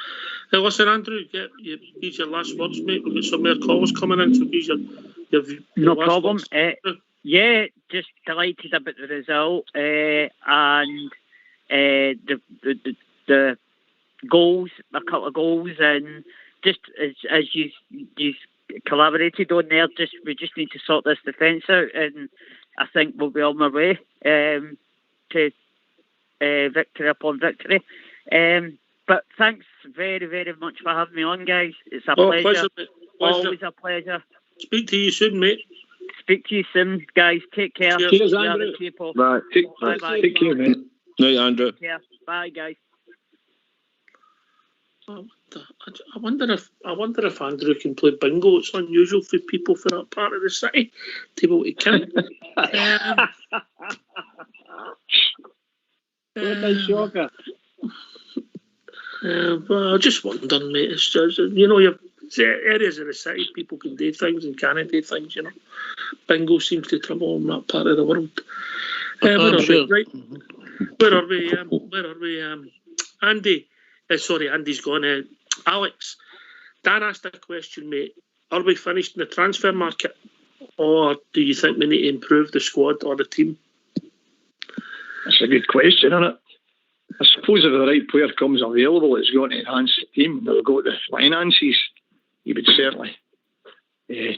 Listen, Andrew, these your last words, mate. We've got some more calls coming in, so these your no last problem. words. Yeah, just delighted about the result and the goals, a couple of goals, and just as you collaborated on there, we just need to sort this defence out, and I think we'll be on our way to victory upon victory. But thanks very, very much for having me on, guys. It's a pleasure. Always a pleasure. Speak to you soon, mate. Speak to you soon, guys. Take care. Cheers, Andrew. People. Right. Bye. Take care, mate. Night, Andrew. Take care. Bye, guys. I wonder if Andrew can play bingo. It's unusual for people for that part of the city to be able to count. What a shocker. Well, I just wondering, mate. It's just, you areas of the city, people can do things and can't do things, Bingo seems to trouble in that part of the world. Where are we? Right? Where are we? Andy. Sorry, Andy's gone. Alex, Dan asked a question, mate. Are we finished in the transfer market, or do you think we need to improve the squad or the team? That's a good question, isn't it? I suppose if the right player comes available, it's going to enhance the team. They'll go to the finances. You would certainly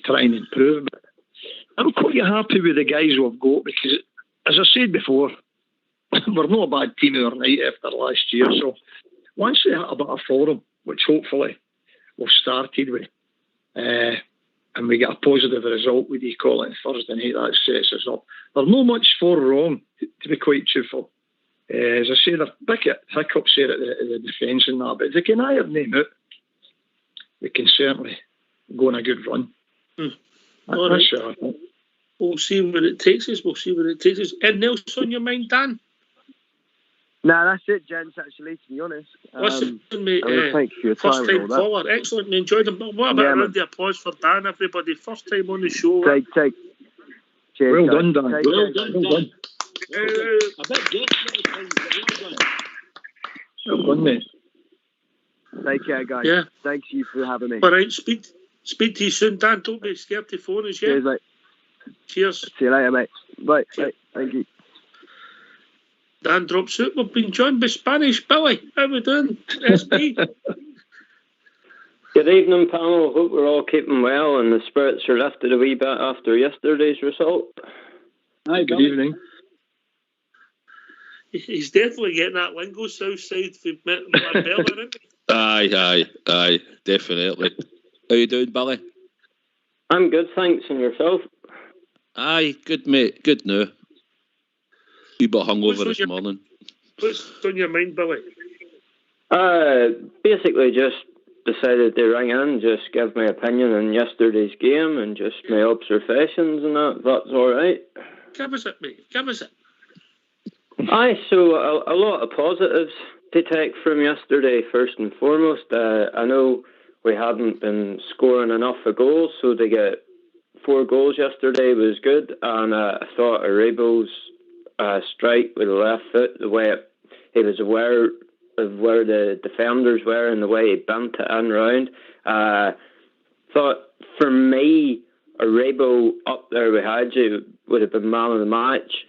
try and improve. But I'm quite happy with the guys we've got because, as I said before, we're not a bad team overnight after last year. So once they hit a bit of form, which hopefully we've started with, and we get a positive result with you call it Thursday night, that sets us up. There's not much far wrong, to be quite truthful. As I say, there are big hiccups here at the defence and that, but if they can iron them out, we can certainly go on a good run. All right. Sure. We'll see where it takes us. Anything else on your mind, Dan? No, that's it, gents, actually, to be honest. Listen, mate, thanks for your first time time caller. Excellent. We enjoyed them. What about a round of applause for Dan, everybody? First time on the show. Take. Cheers, well guys. done, Dan. Well done. A bit gay. Well done, mate. Take care, guys. Yeah. Thanks you for having me. All right, speak to you soon, Dan. Don't be scared to phone us, yeah? Cheers, mate. Cheers. See you later, mate. Bye. Thank you. Dan drops out. We've been joined by Spanish Billy. How we doing? SB. Good evening, panel. Hope we're all keeping well and the spirits are lifted a wee bit after yesterday's result. Hi, good evening. He's definitely getting that lingo south side for Bella, isn't he? Aye, definitely. How you doing, Billy? I'm good, thanks, and yourself? Aye, good, mate. Good now. Wee bit hungover this morning. What's on your mind, Billy? Basically just decided to ring in, just give my opinion on yesterday's game and just my observations and that. That's all right. Give us it, mate. Give us it. Aye, so a lot of positives to take from yesterday, first and foremost. I know we hadn't been scoring enough of goals, so to get 4 goals yesterday was good, and I thought Arabo's strike with the left foot, the way he was aware of where the defenders were and the way he bent it in round. Thought for me, Arabo up there with Hadji would have been man of the match.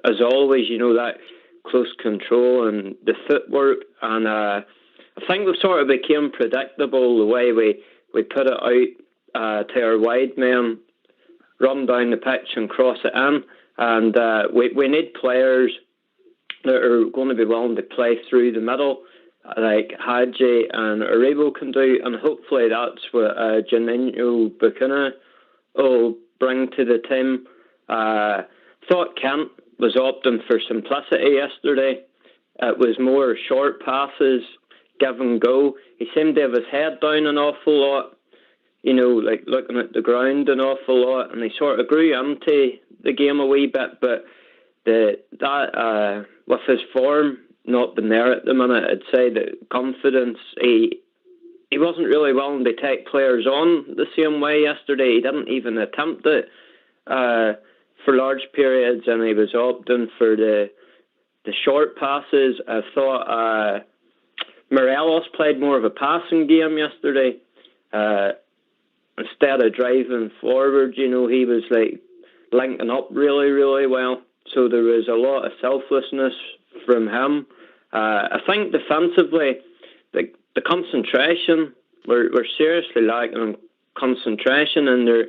As always, that close control and the footwork, and I think we sort of became predictable the way we put it out to our wide men, run down the pitch and cross it in. And we need players that are going to be willing to play through the middle, like Hadji and Arabo can do, and hopefully that's what Juninho Bacuna will bring to the team. Thought Kent was opting for simplicity yesterday. It was more short passes, give and go. He seemed to have his head down an awful lot, you know, like looking at the ground an awful lot, and he sort of grew into the game a wee bit, but with his form not been there at the minute, I'd say that confidence, he wasn't really willing to take players on the same way yesterday. He didn't even attempt it for large periods, and he was opting for the short passes. I thought Morelos played more of a passing game yesterday. Instead of driving forward, you know, he was like linking up really, really well. So there was a lot of selflessness from him. I think defensively, the concentration, we're seriously lacking concentration, and there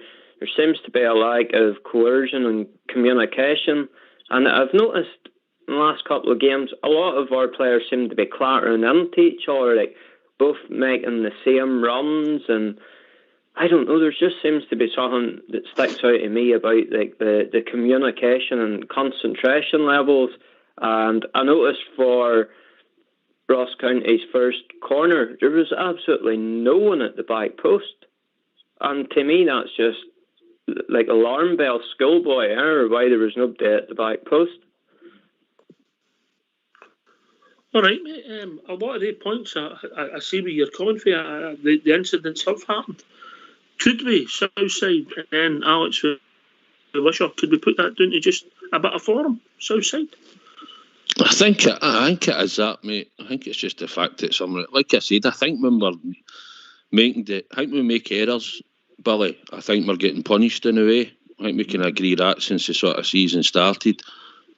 seems to be a lack of coercion and communication. And I've noticed in the last couple of games, a lot of our players seem to be clattering into each other, like both making the same runs, and I don't know, there just seems to be something that sticks out to me about like the communication and concentration levels. And I noticed for Ross County's first corner, there was absolutely no one at the back post. And to me, that's just like alarm bell schoolboy error, why there was nobody at the back post. All right, mate. A lot of the points, I see where you're coming from. The incidents have happened. Could we, Southside, and then Alex Wisher, could we put that down to just a bit of form, Southside? I think it is that, mate. I think it's just the fact that like I said, I think when we're we make errors, Billy, I think we're getting punished in a way. I think we can agree that since the sort of season started.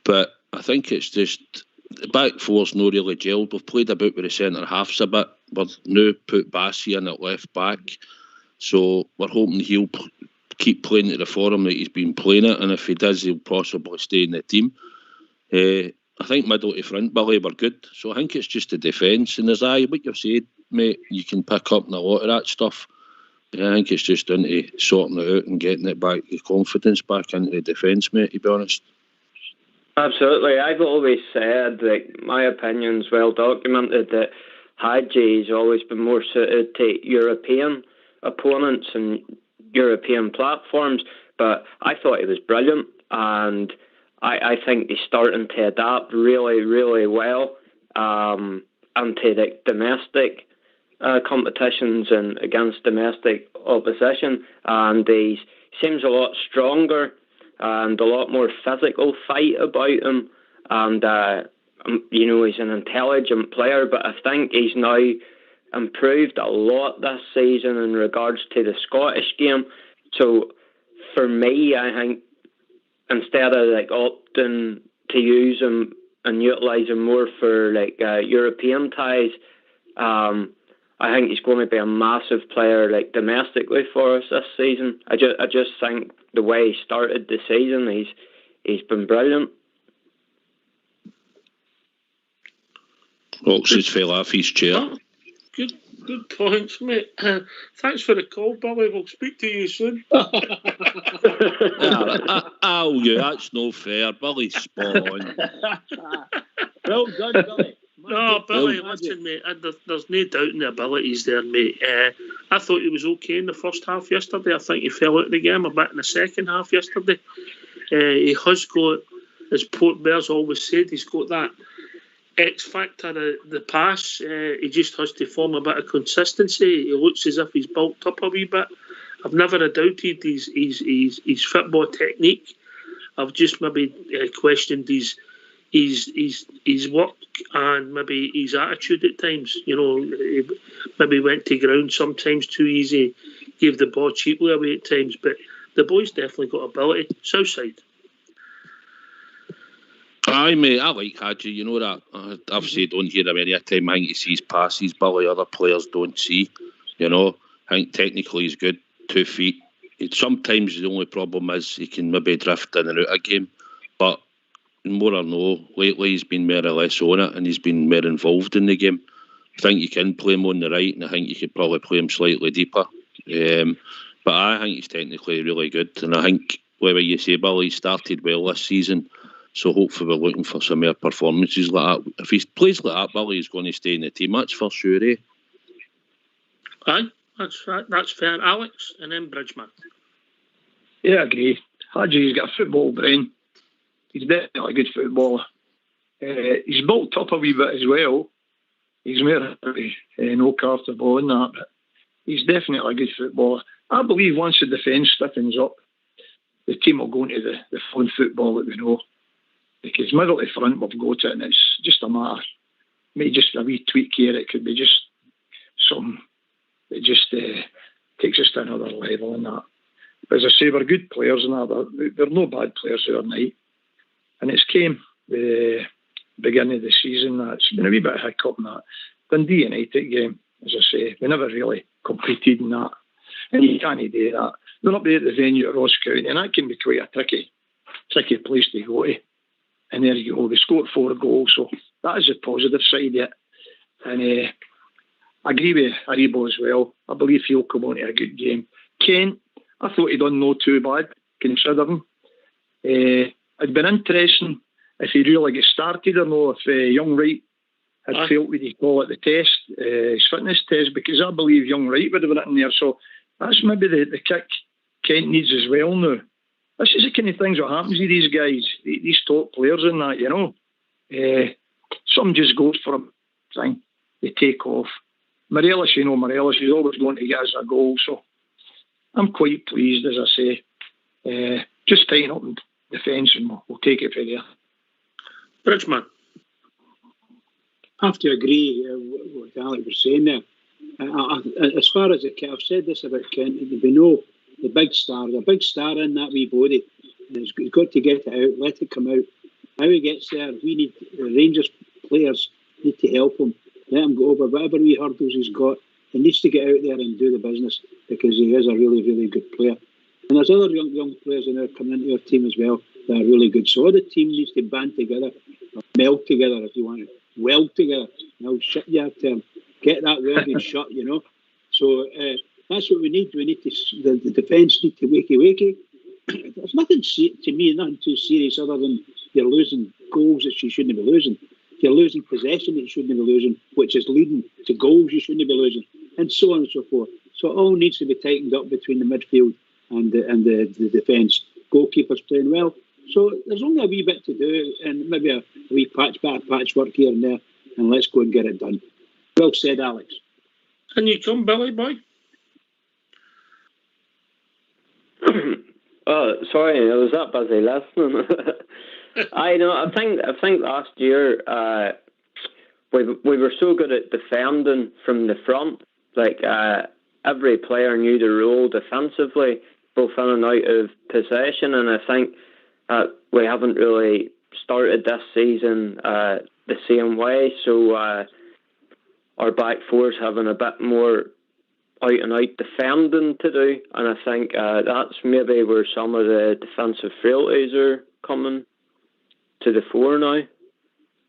But I think it's just the back four's not really gelled. We've played about with the centre halves a bit. We've now put Bassey in at left back. So we're hoping he'll keep playing to the form that he's been playing it, and if he does, he'll possibly stay in the team. I think middle to front, Billy, we're good. So I think it's just the defence. And there's what you've said, mate, you can pick up on a lot of that stuff. I think it's just down to sorting it out and getting it back, the confidence back into the defence, mate, to be honest. Absolutely. I've always said, like, my opinion's well documented, that Hadji's always been more suited to European opponents and European platforms, but I thought he was brilliant, and I think he's starting to adapt really, really well into the domestic competitions and against domestic opposition, and he seems a lot stronger and a lot more physical fight about him, and you know, he's an intelligent player, but I think he's now improved a lot this season in regards to the Scottish game. So for me, I think instead of like opting to use him and utilise him more for like European ties, I think he's going to be a massive player like domestically for us this season. I just think the way he started the season, he's been brilliant. Oxley's fell off his chair. Oh, good points, mate. Thanks for the call, Billy. We'll speak to you soon. That's no fair. Billy's spot on. Well done, Billy. No, Billy, listen, mate, there's no doubt in the abilities there, mate. I thought he was okay in the first half yesterday. I think he fell out of the game a bit in the second half yesterday. He has got, as Port Bears always said, he's got that X factor of the pass. He just has to form a bit of consistency. He looks as if he's bulked up a wee bit. I've never doubted his football technique. I've just maybe questioned his work and maybe his attitude at times. You know, he maybe went to ground sometimes too easy, gave the ball cheaply away at times, but the boy's definitely got ability. Southside. Aye, mate, I like Hadji, you know that. I obviously don't hear him any time. I think he sees passes Billy other players don't see. You know, I think technically he's good, 2 feet. Sometimes the only problem is he can maybe drift in and out of game, but more or no, lately he's been more or less on it and he's been more involved in the game. I think you can play him on the right, and I think you could probably play him slightly deeper. But I think he's technically really good, and I think whether you say Billy started well this season, So hopefully we're looking for some more performances like that. If he plays like that, Billy is going to stay in the team. That's for sure, eh? Aye, that's fair. Alex and then Bridgman. Yeah, I agree. Hadji's got a football brain. He's definitely a good footballer. He's bulked up a wee bit as well. He's more no after ball and that, but he's definitely a good footballer. I believe once the defence stiffens up, the team will go into the fun football that we know. Because middle to front, we've got it, and it's just a matter. Maybe just a wee tweak here. It could be just something that just takes us to another level and that. But as I say, we're good players and that. They're no bad players overnight. And it's came the beginning of the season. That's been a wee bit of hiccup in that. Dundee United game, as I say, we never really competed in that. And you can't do that. They're up there at the venue at Ross County, and that can be quite a tricky place to go to. And there you go, they scored 4 goals, so that is the positive side of it. And I agree with Aribo as well. I believe he'll come on to a good game. Kent, I thought he done no too bad, considering. It'd been interesting if he really got started or no, if Young Wright had failed, what you call it, the test, his fitness test, because I believe Young Wright would have written there. So that's maybe the kick Kent needs as well now. This is the kind of things that happens to these guys, these top players and that, you know. Some just goes for them, thing. They take off. Morelos, he's always going to get us a goal, so I'm quite pleased, as I say. Just tighten up in defence and we'll take it from there. Bridgman. I have to agree with what Alex was saying there. As far as I've said this about Kent, we know the big star in that wee body. And he's got to get it out, let it come out. How he gets there, we need the Rangers players need to help him, let him go over whatever wee hurdles he's got. He needs to get out there and do the business because he is a really, really good player. And there's other young players in there coming into our team as well that are really good. So the team needs to band together, or meld together if you want to, weld together. Now, shut your term. Get that welding shut, you know. So that's what we need. We need to the defence need to wakey. There's nothing to me, nothing too serious other than you're losing goals that you shouldn't be losing. You're losing possession that you shouldn't be losing, which is leading to goals you shouldn't be losing, and so on and so forth. So it all needs to be tightened up between the midfield and the defence. Goalkeepers playing well. So there's only a wee bit to do, and maybe a wee patchwork here and there, and let's go and get it done. Well said, Alex. Can you come, Billy boy? Oh, sorry, I was that busy listening. I think last year we were so good at defending from the front. Like every player knew the role defensively, both in and out of possession. And I think we haven't really started this season the same way. So our back four's having a bit more out and out defending to do, and I think that's maybe where some of the defensive frailties are coming to the fore now.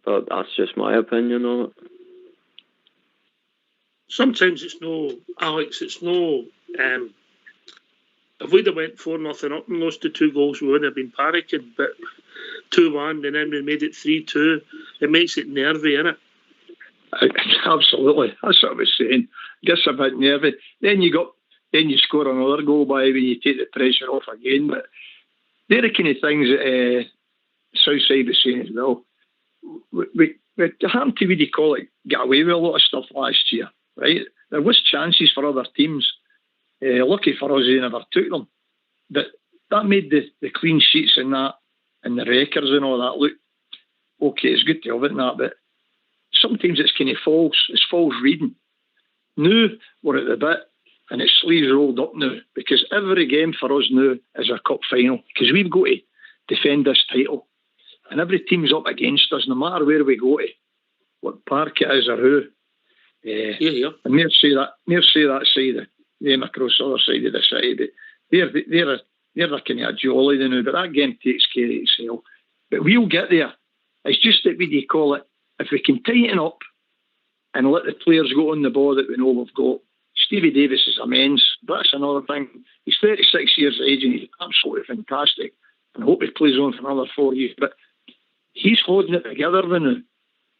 But that's just my opinion on it. Sometimes it's no, Alex, it's no. If we'd have went 4-0 up and lost the 2 goals, we wouldn't have been panicking. But 2-1, and then we made it 3-2. It makes it nervy, innit? Absolutely. That's what I was saying. Gets a bit nervy. Then you score another goal by when you take the pressure off again. But they're the kind of things that Southside was saying as well. We happened to, what do you call it, get away with a lot of stuff last year, right? There was chances for other teams. Lucky for us, they never took them. But that made the clean sheets and that, and the records and all that look okay. It's good to have it and that, but sometimes it's kind of false. It's false reading. Now we're at the bit, and it's sleeves rolled up now, because every game for us now is a cup final, because we've got to defend this title, and every team's up against us, no matter where we go to, what park it is or who. And they'll say that side, them across the other side of the city, but they're the kind of jolly they know, but that game takes care of itself. But we'll get there. It's just that, what do you call it, if we can tighten up and let the players go on the ball that we know we've got. Stevie Davis is immense. That's another thing. He's 36 years of age and he's absolutely fantastic. And I hope he plays on for another 4 years. But he's holding it together now.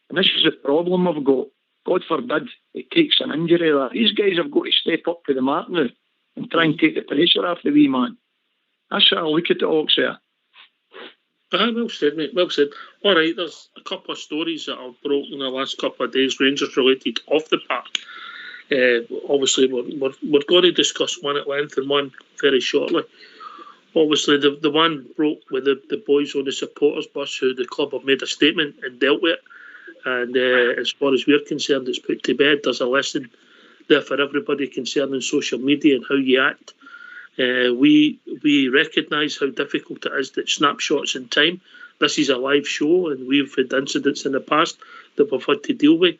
And this is the problem we've got. God forbid it takes an injury that. These guys have got to step up to the mark now and try and take the pressure off the wee man. That's how I look at it, Oxford. Well said, mate. Well said. All right, there's a couple of stories that I've broke in the last couple of days, Rangers related, off the park. Obviously, we're going to discuss one at length and one very shortly. Obviously, the one broke with the boys on the supporters bus, who the club have made a statement and dealt with it. And as far as we're concerned, it's put to bed. There's a lesson there for everybody concerning social media and how you act. We recognise how difficult it is that snapshots in time. This is a live show, and we've had incidents in the past that we've had to deal with,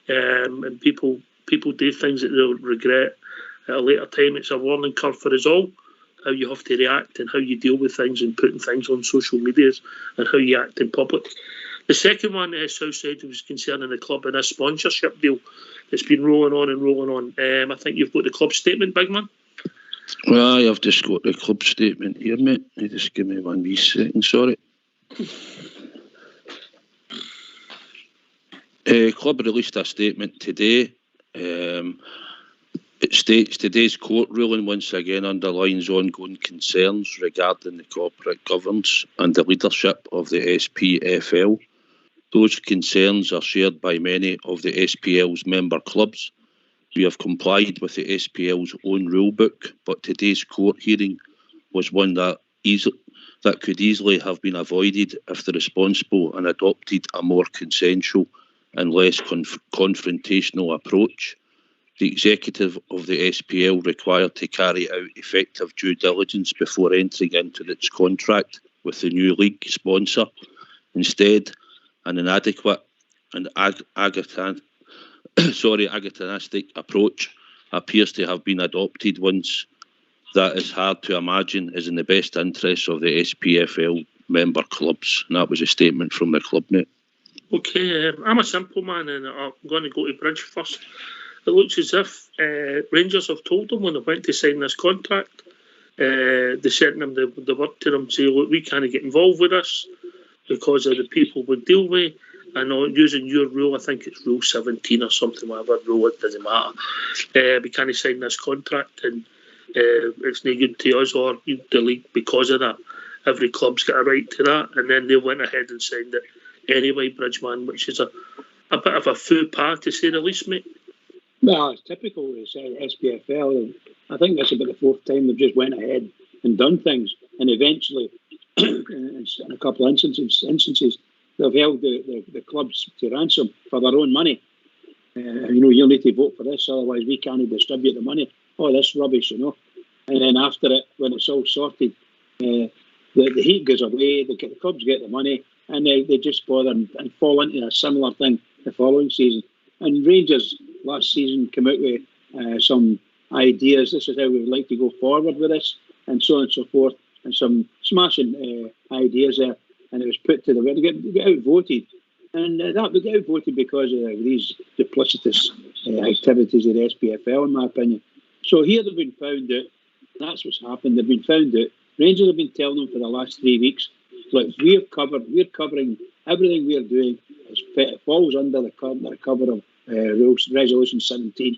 and people do things that they'll regret at a later time. It's a warning curve for us all, how you have to react and how you deal with things and putting things on social medias and how you act in public. The second one, Southside, was concerning the club and a sponsorship deal that's been rolling on and rolling on. I think you've got the club statement, big man. Well, I've just got the club statement here, mate. You just give me 1 wee second, sorry. Club released a statement today. It states today's court ruling once again underlines ongoing concerns regarding the corporate governance and the leadership of the SPFL. Those concerns are shared by many of the SPL's member clubs. We have complied with the SPL's own rulebook, but today's court hearing was one that could easily have been avoided if the responsible and adopted a more consensual and less confrontational approach. The executive of the SPL required to carry out effective due diligence before entering into its contract with the new league sponsor. Instead, an inadequate and agitanistic approach appears to have been adopted, once that is hard to imagine is in the best interests of the SPFL member clubs. And that was a statement from the club, mate. Okay, I'm a simple man and I'm going to go to Bridge first. It looks as if Rangers have told them when they went to sign this contract, they sent them the word to them, say, look, we can't get involved with this because of the people we deal with. And using your rule, I think it's Rule 17 or something, whatever rule, it doesn't matter. We can't sign this contract and it's no good to us or the league because of that. Every club's got a right to that. And then they went ahead and signed it anyway, Bridgeman, which is a bit of a faux pas, to say the least, mate. Well, it's typical of SPFL. I think that's about the fourth time they've just went ahead and done things. And eventually, in a couple of instances, they've held the clubs to ransom for their own money. You'll need to vote for this, otherwise we can't distribute the money. Oh, that's rubbish, And then after it, when it's all sorted, the heat goes away, the clubs get the money, and they just bother and fall into a similar thing the following season. And Rangers last season came out with some ideas. This is how we would like to go forward with this, and so on and so forth, and some smashing ideas there. And it was put to the way to get outvoted. And that was outvoted because of these duplicitous activities of the SPFL, in my opinion. So here they've been found out. That's what's happened. They've been found out. Rangers have been telling them for the last 3 weeks, look, we're covering everything we're doing. It falls under the cover of Resolution 17.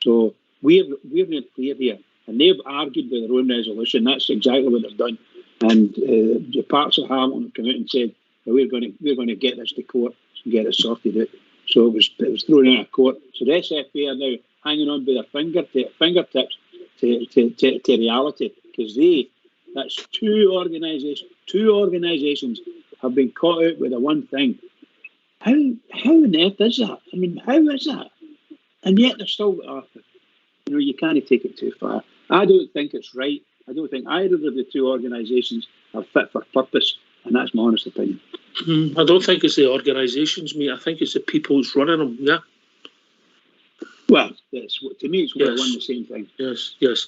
So we're not clear here. And they've argued with their own resolution. That's exactly what they've done. And the parts of Hamilton have come out and said, well, we're going to get this to court and get it sorted out. So it was thrown out of court. So the SFA are now hanging on by their fingertips to reality, because that's two organisations have been caught out with the one thing. How on earth is that? I mean, how is that? And yet they're still, you can't take it too far. I don't think it's right. I don't think either of the two organisations are fit for purpose, and that's my honest opinion. I don't think it's the organisations, mate. I think it's the people who's running them, yeah? Well, to me, it's one and the same thing. Yes.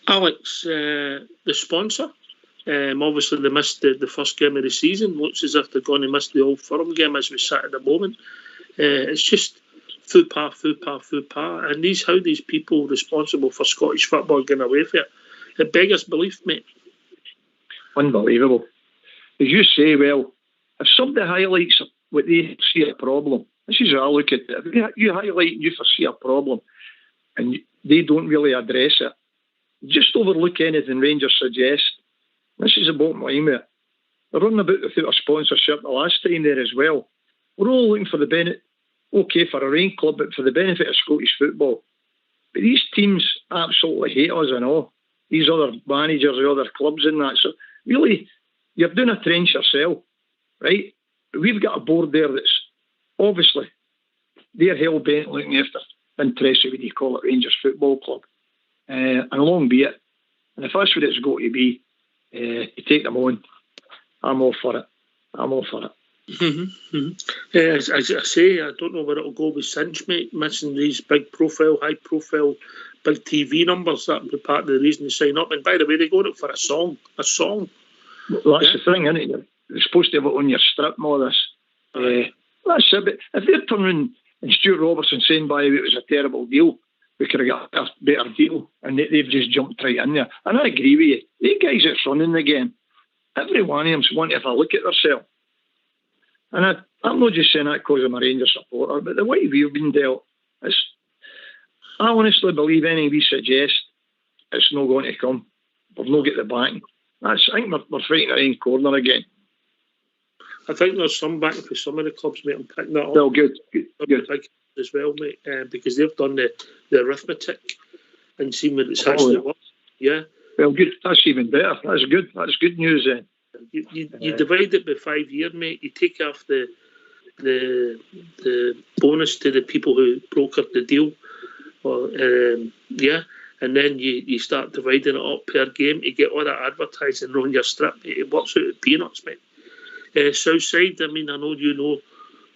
Alex, the sponsor, obviously they missed the first game of the season. Looks as if they're going to miss the Old Firm game as we sat at the moment. It's just faux pas. And how these people responsible for Scottish football getting away with it. It beggars belief, mate. Unbelievable. As you say, well, if somebody highlights what they see a problem, this is how I look at it. If you highlight and you foresee a problem and they don't really address it, just overlook anything Rangers suggest. This is the bottom line with it. They're running about without a sponsorship the last time there as well. We're all looking for the benefit, okay, for a Rain club, but for the benefit of Scottish football. But these teams absolutely hate us and all. These other managers, the other clubs and that. So really, you're doing a trench yourself, right? We've got a board there that's obviously, they're hell-bent looking after interests of what you call it, Rangers Football Club. And long be it. And if that's what it's got to be, you take them on. I'm all for it. As I say, I don't know where it'll go with Cinch, mate. Missing these big profile, high profile, big TV numbers. That would be part of the reason to sign up. And by the way, they got it for a song. Well, that's the thing, isn't it? You're supposed to have it on your strip and all this. That's it. But if they're turning and Stuart Robertson saying, by the way, it was a terrible deal, we could have got a better deal, and they've just jumped right in there. And I agree with you. The guys that's running the game, every one of them want to have a look at themselves. And I'm not just saying that because I'm a Rangers supporter, but the way we've been dealt, I honestly believe anything we suggest, it's not going to come. We've not got the backing. I think we're fighting our own corner again. I think there's some backing for some of the clubs, mate. I'm picking that up. Well, good. As well, mate, because they've done the arithmetic and seen what it's actually worth. Yeah. Well, good. That's even better. That's good. That's good news then. You divide it by 5 years, mate. You take off the bonus to the people who brokered the deal, and then you start dividing it up per game. You get all that advertising on your strip. It works out at peanuts, mate. Southside, I mean, I know you know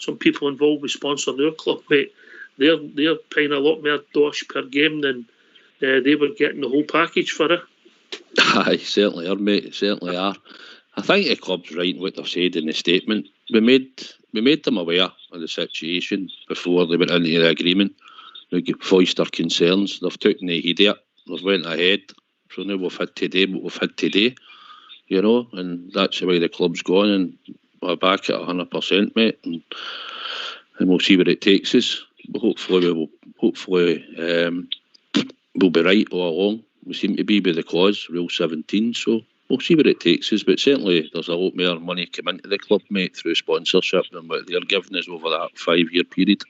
some people involved with sponsoring their club, mate. They're paying a lot more dosh per game than they were getting the whole package for it. Aye, certainly are, mate. Certainly are. I think the club's right in what they've said in the statement. We made them aware of the situation before they went into the agreement. We voiced their concerns. They've taken the heed of it. They've went ahead. So now we've had today what we've had today, you know, and that's the way the club's gone, and we're back at 100%, mate, and we'll see where it takes us. But hopefully we'll be right all along. We seem to be with the clause, Rule 17, so we'll see where it takes us. But certainly there's a lot more money come into the club, mate, through sponsorship than what they're giving us over that 5-year period.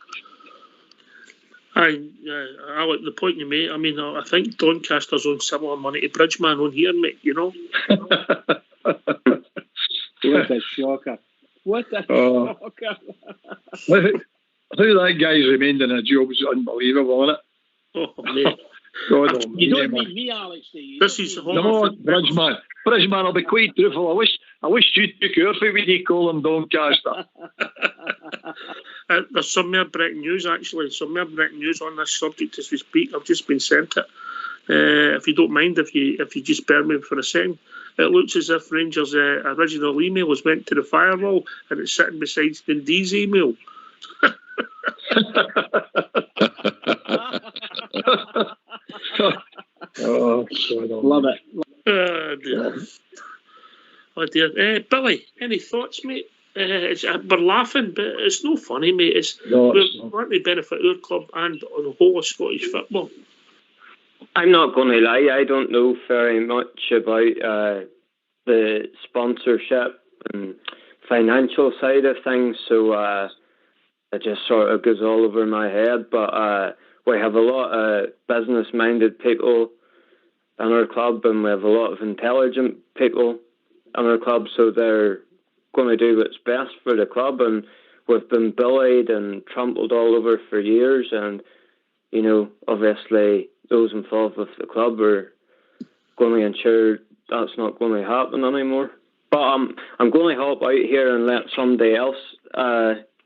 I like the point you made. I mean, I think Doncaster's on similar money to Bridgeman on here, mate, you know. What a shocker. Shocker. How that guy's remained in a job is unbelievable, isn't it? Oh, mate. God, you don't mean me, Alex, do you? This is no, Bridgeman, I'll be quite truthful. I wish you took our for what you call him Doncaster. There's some more breaking news, actually. Some more breaking news on this subject as we speak. I've just been sent it. If you don't mind, if you just bear me for a second. It looks as if Rangers' original email was went to the firewall and it's sitting beside Dundee's email. Love it. Oh dear. Billy, any thoughts, mate? We're laughing, but it's no funny, mate. We want to benefit our club and on the whole of Scottish football. I'm not going to lie, I don't know very much about the sponsorship and financial side of things, so it just sort of goes all over my head. But we have a lot of business-minded people in our club, and we have a lot of intelligent people in our club, so they're going to do what's best for the club. And we've been bullied and trampled all over for years, and, you know, obviously those involved with the club are going to ensure that's not going to happen anymore. But I'm going to hop out here and let somebody else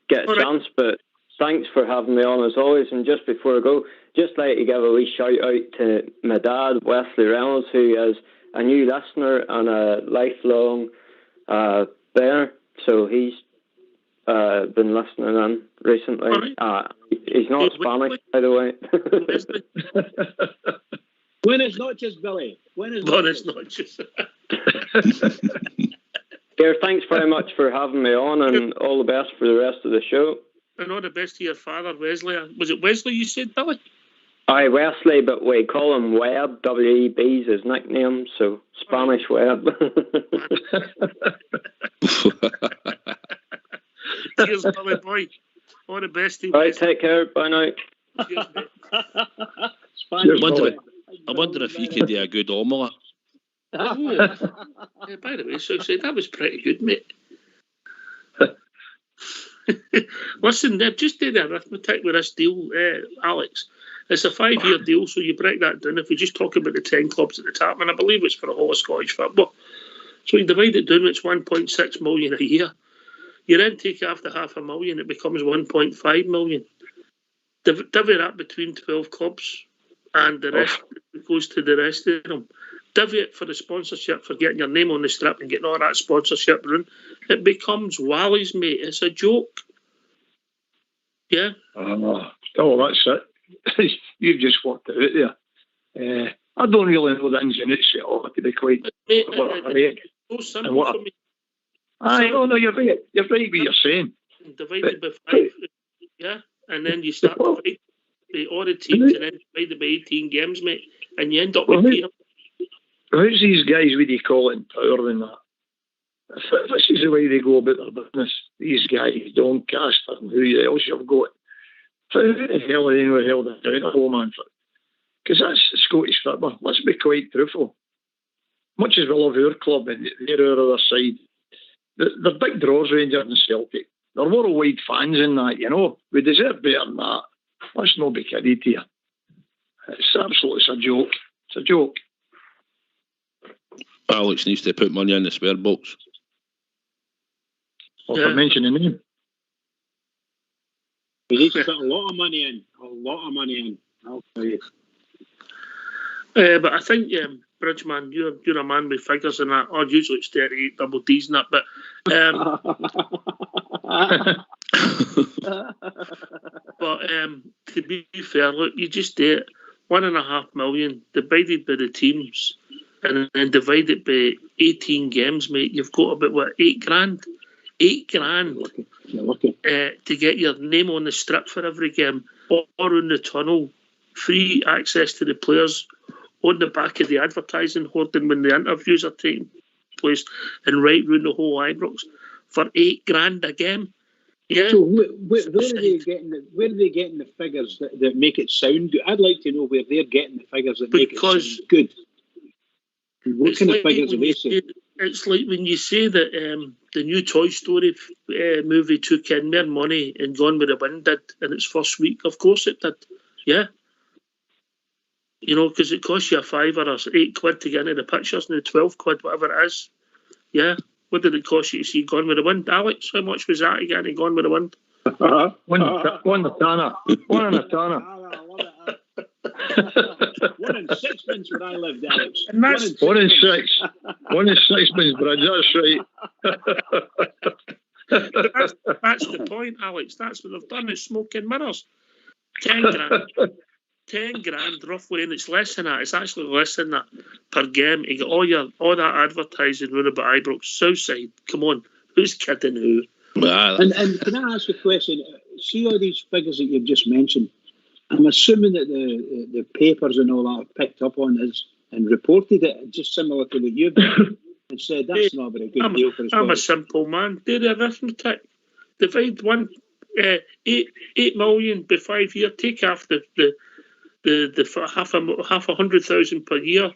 get a chance. But thanks for having me on as always. And just before I go, just like to give a wee shout out to my dad, Wesley Reynolds, who is a new listener and a lifelong bear. So he's been listening in recently. He's not Spanish, by the way. When it's not just Billy. When it's not just. Here, thanks very much for having me on, and all the best for the rest of the show. And all the best to your father, Wesley. Was it Wesley you said, Billy? Aye, Wesley, but we call him Webb. W-E-B's his nickname, so Spanish Webb. Cheers, Billy boy. All the best to you. Right, take care. Bye now. Cheers, mate. I wonder if you could do a good omelette. Yeah, by the way, so that was pretty good, mate. Listen, just do the arithmetic with this deal, Alex. It's a 5-year deal, so you break that down. If we just talk about the 10 clubs at the top, and I believe it's for the whole of Scottish football, so you divide it down, it's 1.6 million a year. You then take after $500,000, it becomes 1.5 million. Divvy that between 12 clubs, and the rest goes to the rest of them. Divvy it for the sponsorship, for getting your name on the strip and getting all that sponsorship run. It becomes Wally's, mate. It's a joke. Yeah? Oh, that's it. You've just worked it out there. I don't really know the ins and outs of it, to be quite... It's so simple for me. No, you're right. You're right what you're saying. Divided by 5, yeah? And then you start dividing by all the teams, and then divided by 18 games, mate. And you end up with... How's these guys, what do you call it, in power than that? If this is the way they go about their business, these guys, Doncaster and who else you've got, how the hell are they not held it down at home, man? Because that's Scottish football. Let's be quite truthful. Much as we love our club and they're our other side, they're big draws, Rangers and Celtic. They're worldwide fans in that, you know. We deserve better than that. Let's not be kidded here. It's a joke. It's a joke. Alex needs to put money in the spare box. For mentioning him. We need to put a lot of money in. I'll tell you. But I think, Bridgeman, you're a man with figures and that. Or usually it's 38 double D's and that. But to be fair, look, you just do it. 1.5 million divided by the teams, and then divide it by 18 games, mate. You've got about, what, 8 grand? 8 grand to get your name on the strip for every game, or in the tunnel, free access to the players on the back of the advertising hoarding when the interviews are taking place, and right round the whole Ibrox for 8 grand a game. Yeah. So where are they getting the figures that make it sound good? I'd like to know where they're getting the figures that make it sound good. What kind of figures are they saying? It's like when you say that the new Toy Story movie took in more money and Gone with the Wind did in its first week. Of course it did. Yeah. You know, because it costs you a £5 or £8 to get into the pictures, and the £12, whatever it is. Yeah. What did it cost you to see Gone with the Wind, Alex? How much was that to get into Gone with the Wind? One a tanner. One a tanner. 1 and 6pence where I lived, Alex. And that's 1 and 6. 1 and 6pence, Bridge. That's right. That's the point, Alex. That's what they've done, is smoking mirrors. 10 grand. 10 grand roughly, and it's less than that. It's actually less than that per game. You get all that advertising round about Ibrox Southside. Come on, who's kidding who? And can I ask a question? See all these figures that you've just mentioned. I'm assuming that the papers and all that have picked up on this and reported it just similar to what you've done and said that's not a very good deal for us. I'm a simple man. Do the arithmetic. Divide 8 million by 5 years. Take after the half 100,000 per year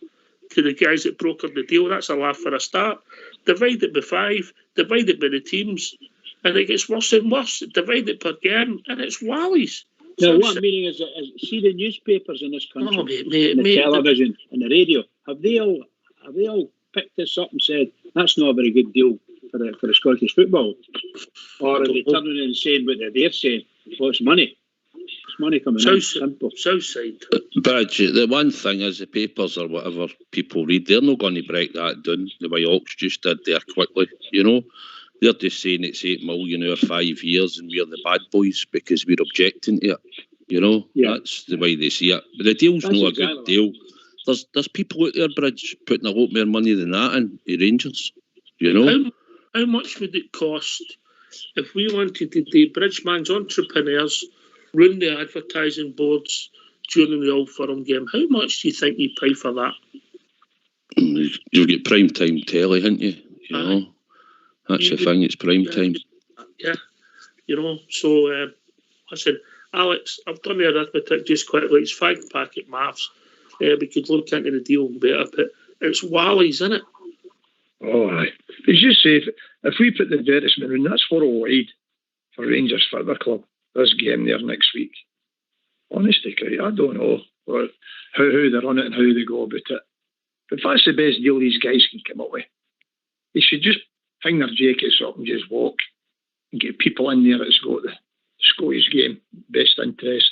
to the guys that brokered the deal. That's a laugh for a start. Divide it by 5. Divide it by the teams, and it gets worse and worse. Divide it per game, and it's Wally's. Now, what I'm meaning is see the newspapers in this country, the television and the radio. Have they all picked this up and said that's not a very good deal for the Scottish football? Or are they turning and saying what they're saying? Well, it's money. It's money coming in. Simple. Southside. But the one thing is the papers or whatever people read, they're not going to break that down the way Ox just did there quickly, you know. They're just saying it's 8 million over 5 years and we're the bad boys because we're objecting to it. You know, that's the way they see it. But the deal's not a good deal. There's people out there, Bridge, putting a lot more money than that in the Rangers. You know? how much would it cost if we wanted to do Bridgeman's entrepreneurs run the advertising boards during the Old Firm game? How much do you think you pay for that? You'll get prime time telly, haven't you? You know, that's the thing. It's prime time. Yeah, you know. So listen, Alex, I've done the arithmetic just quickly. It's 5 packet maths. We could look into the deal better, but it's Wally's, isn't it? Oh, aye. As you say, if we put the advertisement in, that's 4 wide for Rangers Football Club. This game there next week. Honestly, I don't know how they run it and how they go about it. But if that's the best deal these guys can come up with, they should just hang their jackets up and just walk and get people in there that's got the Scottish game best interest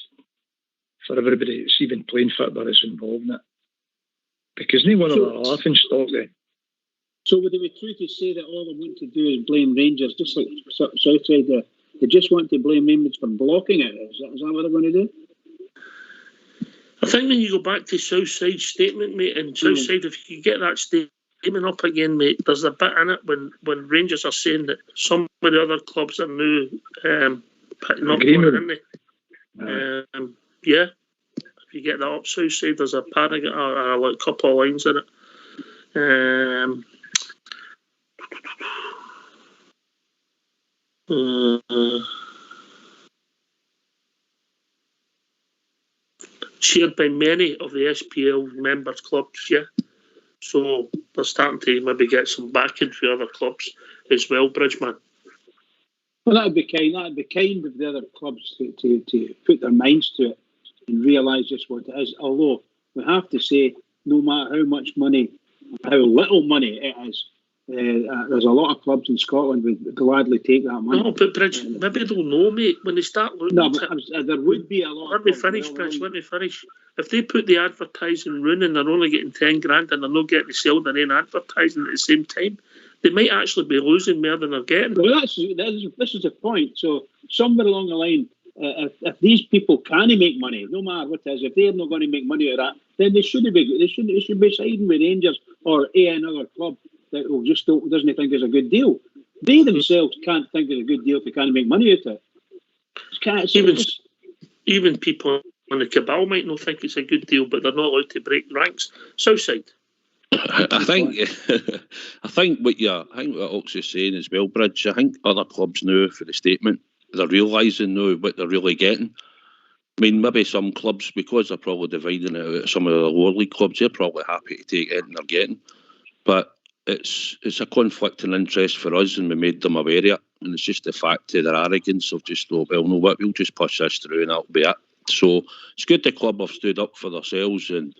for everybody that's even playing football that's involved in it. Because no one of them are laughing stock then. So would it be true to say that all they want to do is blame Rangers, just like Southside, they just want to blame Rangers for blocking it? Is that what they're going to do? I think when you go back to Southside's statement, mate, and Southside, if you could get that statement up again, mate, there's a bit in it when Rangers are saying that some of the other clubs are now picking up on it, aren't they? Yeah. If you get that up Southside, there's a paragraph or like a couple of lines in it. Shared by many of the SPL members clubs, yeah. So they're starting to maybe get some backing for other clubs as well, Bridgeman. Well, that'd be kind of the other clubs to put their minds to it and realise just what it is. Although we have to say, no matter how much money, how little money it is, there's a lot of clubs in Scotland would gladly take that money. No, but Bridge, maybe they'll know, mate, when they start looking. No, but there would be a lot. Let me finish, Bridge. Let me finish. If they put the advertising running, they're only getting 10 grand, and they're not getting to sell their own advertising at the same time, they might actually be losing more than they're getting. Well, this is the point. So somewhere along the line, if these people can't make money, no matter what it is, if they're not going to make money out of that, then they should be siding with Rangers or another club that just doesn't think it's a good deal. They themselves can't think it's a good deal if they can't make money out of it. Even people on the cabal might not think it's a good deal, but they're not allowed to break ranks. Southside. I think what Ox is saying as well, Bridge. I think other clubs now, for the statement, they're realising now what they're really getting. I mean, maybe some clubs, because they're probably dividing it out, some of the lower league clubs, they're probably happy to take anything they're getting. But it's a conflicting interest for us, and we made them aware of it. And it's just the fact of their arrogance of just, well, no, what, we'll just push this through and that'll be it. So it's good the club have stood up for themselves and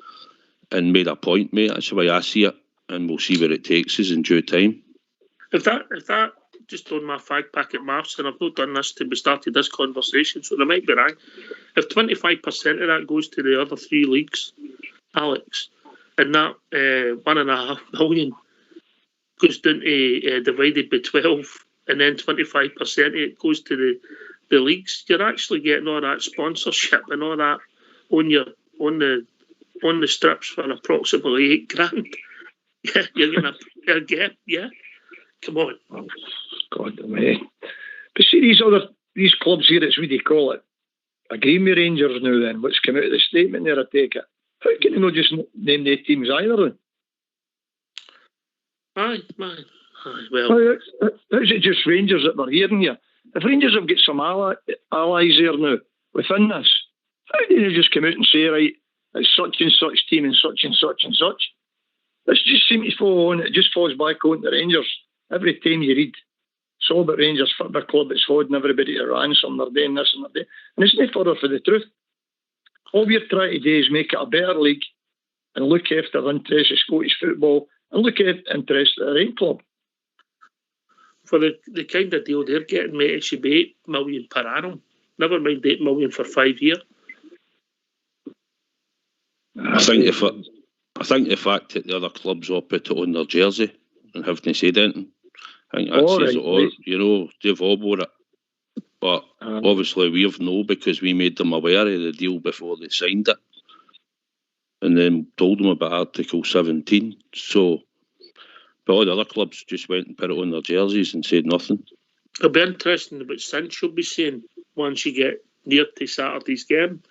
made a point, mate. That's the way I see it, and we'll see where it takes us in due time. If that just on my 5 packet maths, and I've not done this till we started this conversation, so they might be right. If 25% of that goes to the other 3 leagues, Alex, and that 1.5 million goes down to divided by 12, and then 25% of it goes to the leagues, you're actually getting all that sponsorship and all that on the strips for approximately 8 grand. Yeah, you're gonna get, yeah. Come on. Oh, God, man. But see these clubs here, it's what do you call it? Agreeing with Rangers now then, what's come out of the statement there, I take it. How can you not just name the teams either then? Aye, well. How's it just Rangers that we're hearing here? If Rangers have got some allies there now within this, how do they just come out and say, right, it's such and such team and such and such and such? This just seems to fall on, it just falls back on the Rangers. Every time you read, it's all about Rangers Football Club, it's holding everybody to ransom, they're doing this and they're doing. And it's no further for the truth. All we're trying to do is make it a better league and look after the interests of Scottish football and look at the interests of the right club. For the kind of deal they're getting, mate, it should be 8 million per annum. Never mind 8 million for 5 years. I think the fact that the other clubs all put it on their jersey and haven't said anything, I think that says it all. You know, they've all bought it. But obviously we have no, because we made them aware of the deal before they signed it. And then told them about Article 17. So But all the other clubs just went and put it on their jerseys and said nothing. It'll be interesting what Cinch will be saying once you get near to Saturday's game,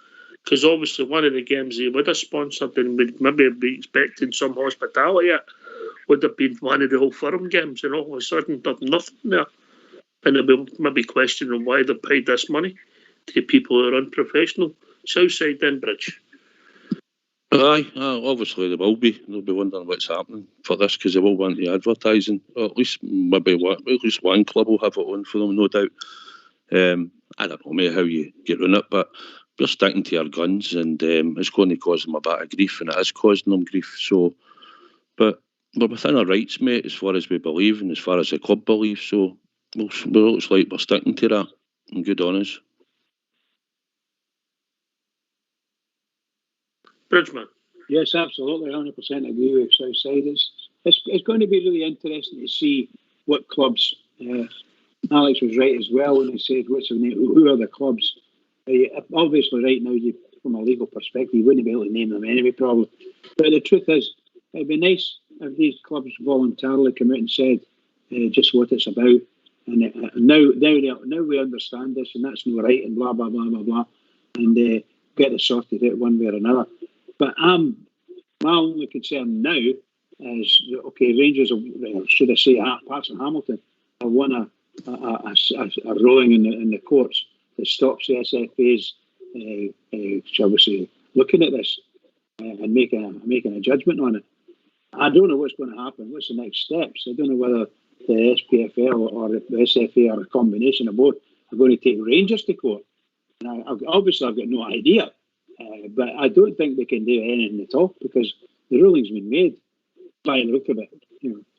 because obviously one of the games he would have sponsored and would maybe be expecting some hospitality at would have been one of the Old Firm games, and all of a sudden there's nothing there. And they'll be maybe questioning why they paid this money to people who are unprofessional. Southside then Bridge. Aye, obviously they will be. They'll be wondering what's happening for this because they will want the advertising. Or at least one club will have it on for them, no doubt. I don't know, mate, how you get around it, but we're sticking to our guns, and it's going to cause them a bit of grief, and it is causing them grief. So, but we're within our rights, mate, as far as we believe and as far as the club believes. So, it looks like we're sticking to that, and good on us. Bridgeman. Yes, absolutely, 100% agree with Southside. It's going to be really interesting to see what clubs. Alex was right as well when he said, who are the clubs? Obviously, right now, from a legal perspective, you wouldn't be able to name them anyway, probably. But the truth is, it'd be nice if these clubs voluntarily come out and said just what it's about. And now we understand this, and that's not right, and blah, blah, blah, blah, blah. And get it sorted out one way or another. But my only concern now is, okay, Rangers, should I say, Pats and Hamilton, have won a ruling in the courts that stops the SFA's, shall we say, looking at this and making a judgment on it. I don't know what's going to happen. What's the next steps? I don't know whether the SPFL or the SFA or a combination of both are going to take Rangers to court. And I've got no idea. But I don't think they can do anything at all because the ruling's been made by the look of it.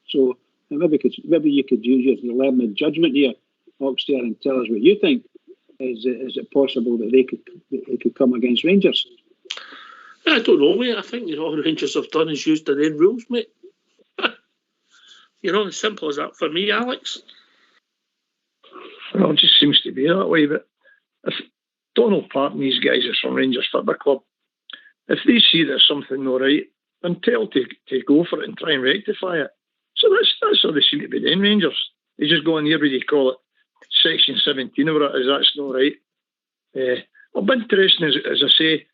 So maybe you could use your learned judgment here, Oxtair, and tell us what you think. Is it possible that they could come against Rangers? I don't know, mate. I think all Rangers have done is used their own rules, mate. As simple as that for me, Alex. Well, it just seems to be that way. But if Donald Park and these guys are from Rangers Football Club, if they see there's something not right, then tell to go for it and try and rectify it. So that's how they seem to be doing, Rangers. They just go in here, what do you call it, Section 17 or whatever it is, that's not right. It'll be interesting, as I say,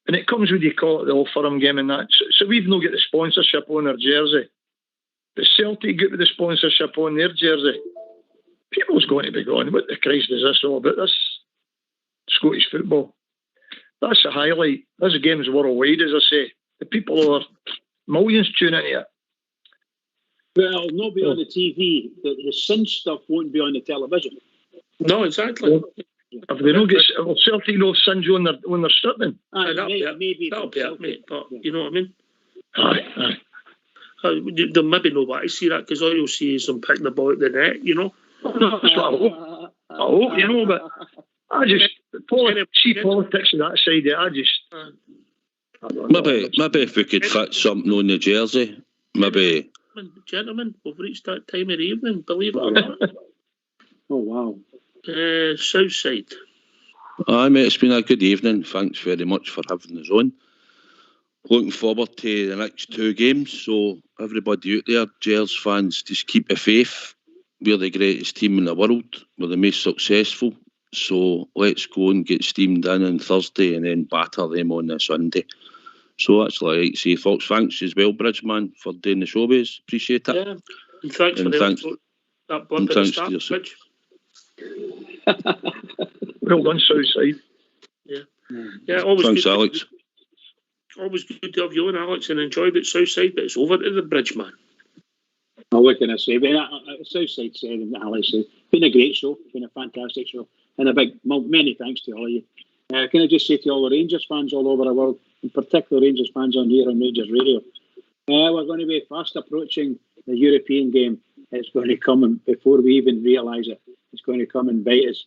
and it comes with, you call it, the Old Firm game and that. So we've not got the sponsorship on our jersey. But Celtic get with the sponsorship on their jersey. People's going to be going, what the Christ is this all about, this Scottish football? That's a highlight. This game's worldwide, as I say. The people are millions tune into it. Well, it'll not be on the TV. The Cinch stuff won't be on the television. No, exactly. If they don't get, well, Celtic no Cinch when they're stripping. That'll be it, mate. But you know what I mean? Aye. They'll maybe know what I see that because all you'll see is them picking the ball at the net, That's what I hope, but I just politics on that side. I don't know. Maybe if we could fit something on the jersey, maybe. Gentlemen, we've reached that time of the evening, believe it or not. Oh, wow. Southside. Aye, mate, it's been a good evening. Thanks very much for having us on. Looking forward to the next two games. So everybody out there, Gers fans, just keep the faith. We're the greatest team in the world. We're the most successful. So let's go and get steamed in on Thursday and then batter them on the Sunday. So that's what I like to say, folks. Thanks as well, Bridgeman, for doing the showbiz. Appreciate it. Yeah, and thanks for that blip at the start, Bridge. Well done, Southside. Yeah, always thanks, good. Alex. Always good to have you on, Alex, and enjoyed it, Southside, but it's over to the Bridgeman. Oh, what can I say? Southside said, and Alex said, it's been a great show, it's been a fantastic show, and many thanks to all of you. Can I just say to all the Rangers fans all over the world, in particular Rangers fans on here on Rangers Radio, we're going to be fast approaching the European game. It's going to come, and before we even realise it, it's going to come and bite us.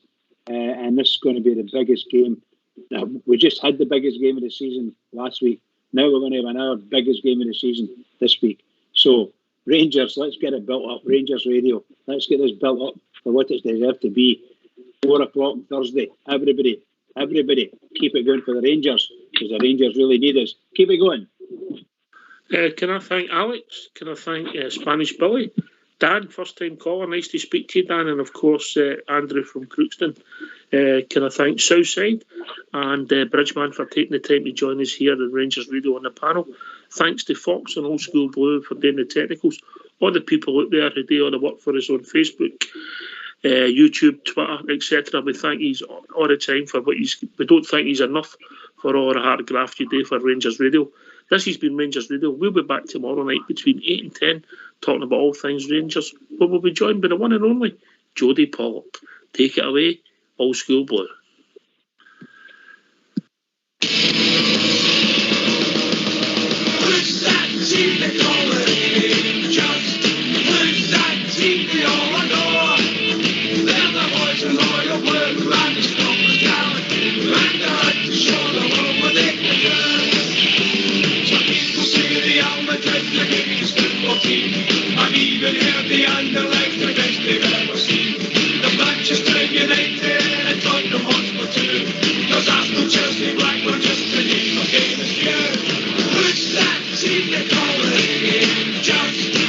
And this is going to be the biggest game. Now, we just had the biggest game of the season last week. Now we're going to have another biggest game of the season this week. So, Rangers, let's get it built up. Rangers Radio, let's get this built up for what it deserves to be. 4 o'clock Thursday. Everybody, keep it going for the Rangers, because the Rangers really need us. Keep it going. Can I thank Alex? Can I thank Spanish Billy? Dan, first time caller, nice to speak to you, Dan, and of course Andrew from Crookston. Can I thank Southside and Bridgeman for taking the time to join us here in Rangers Radio on the panel. Thanks to Fox and Old School Blue for doing the technicals. All the people out there who do all the work for us on Facebook, YouTube, Twitter, etc. We thank you all the time for what he's. We don't think he's enough for all the hard graft you do for Rangers Radio. This has been Rangers Radio. We'll be back tomorrow night between 8 and 10 talking about all things Rangers. But we'll be joined by the one and only Jodie Pollock. Take it away, Old School Blue. Who's that team they call it Rangers? Who's that team they all adore? They're the boys who loyal blue and the Scotland gallant and the heart to show the world what they can do. Some people say the Real Madrid, the biggest football team, and even heard the Anderlecht, the best they've ever seen. The Manchester United and Tottenham Hotspur too. There's Arsenal, Chelsea, Blackburn, just to name a famous few. Who's that team they call it Rangers?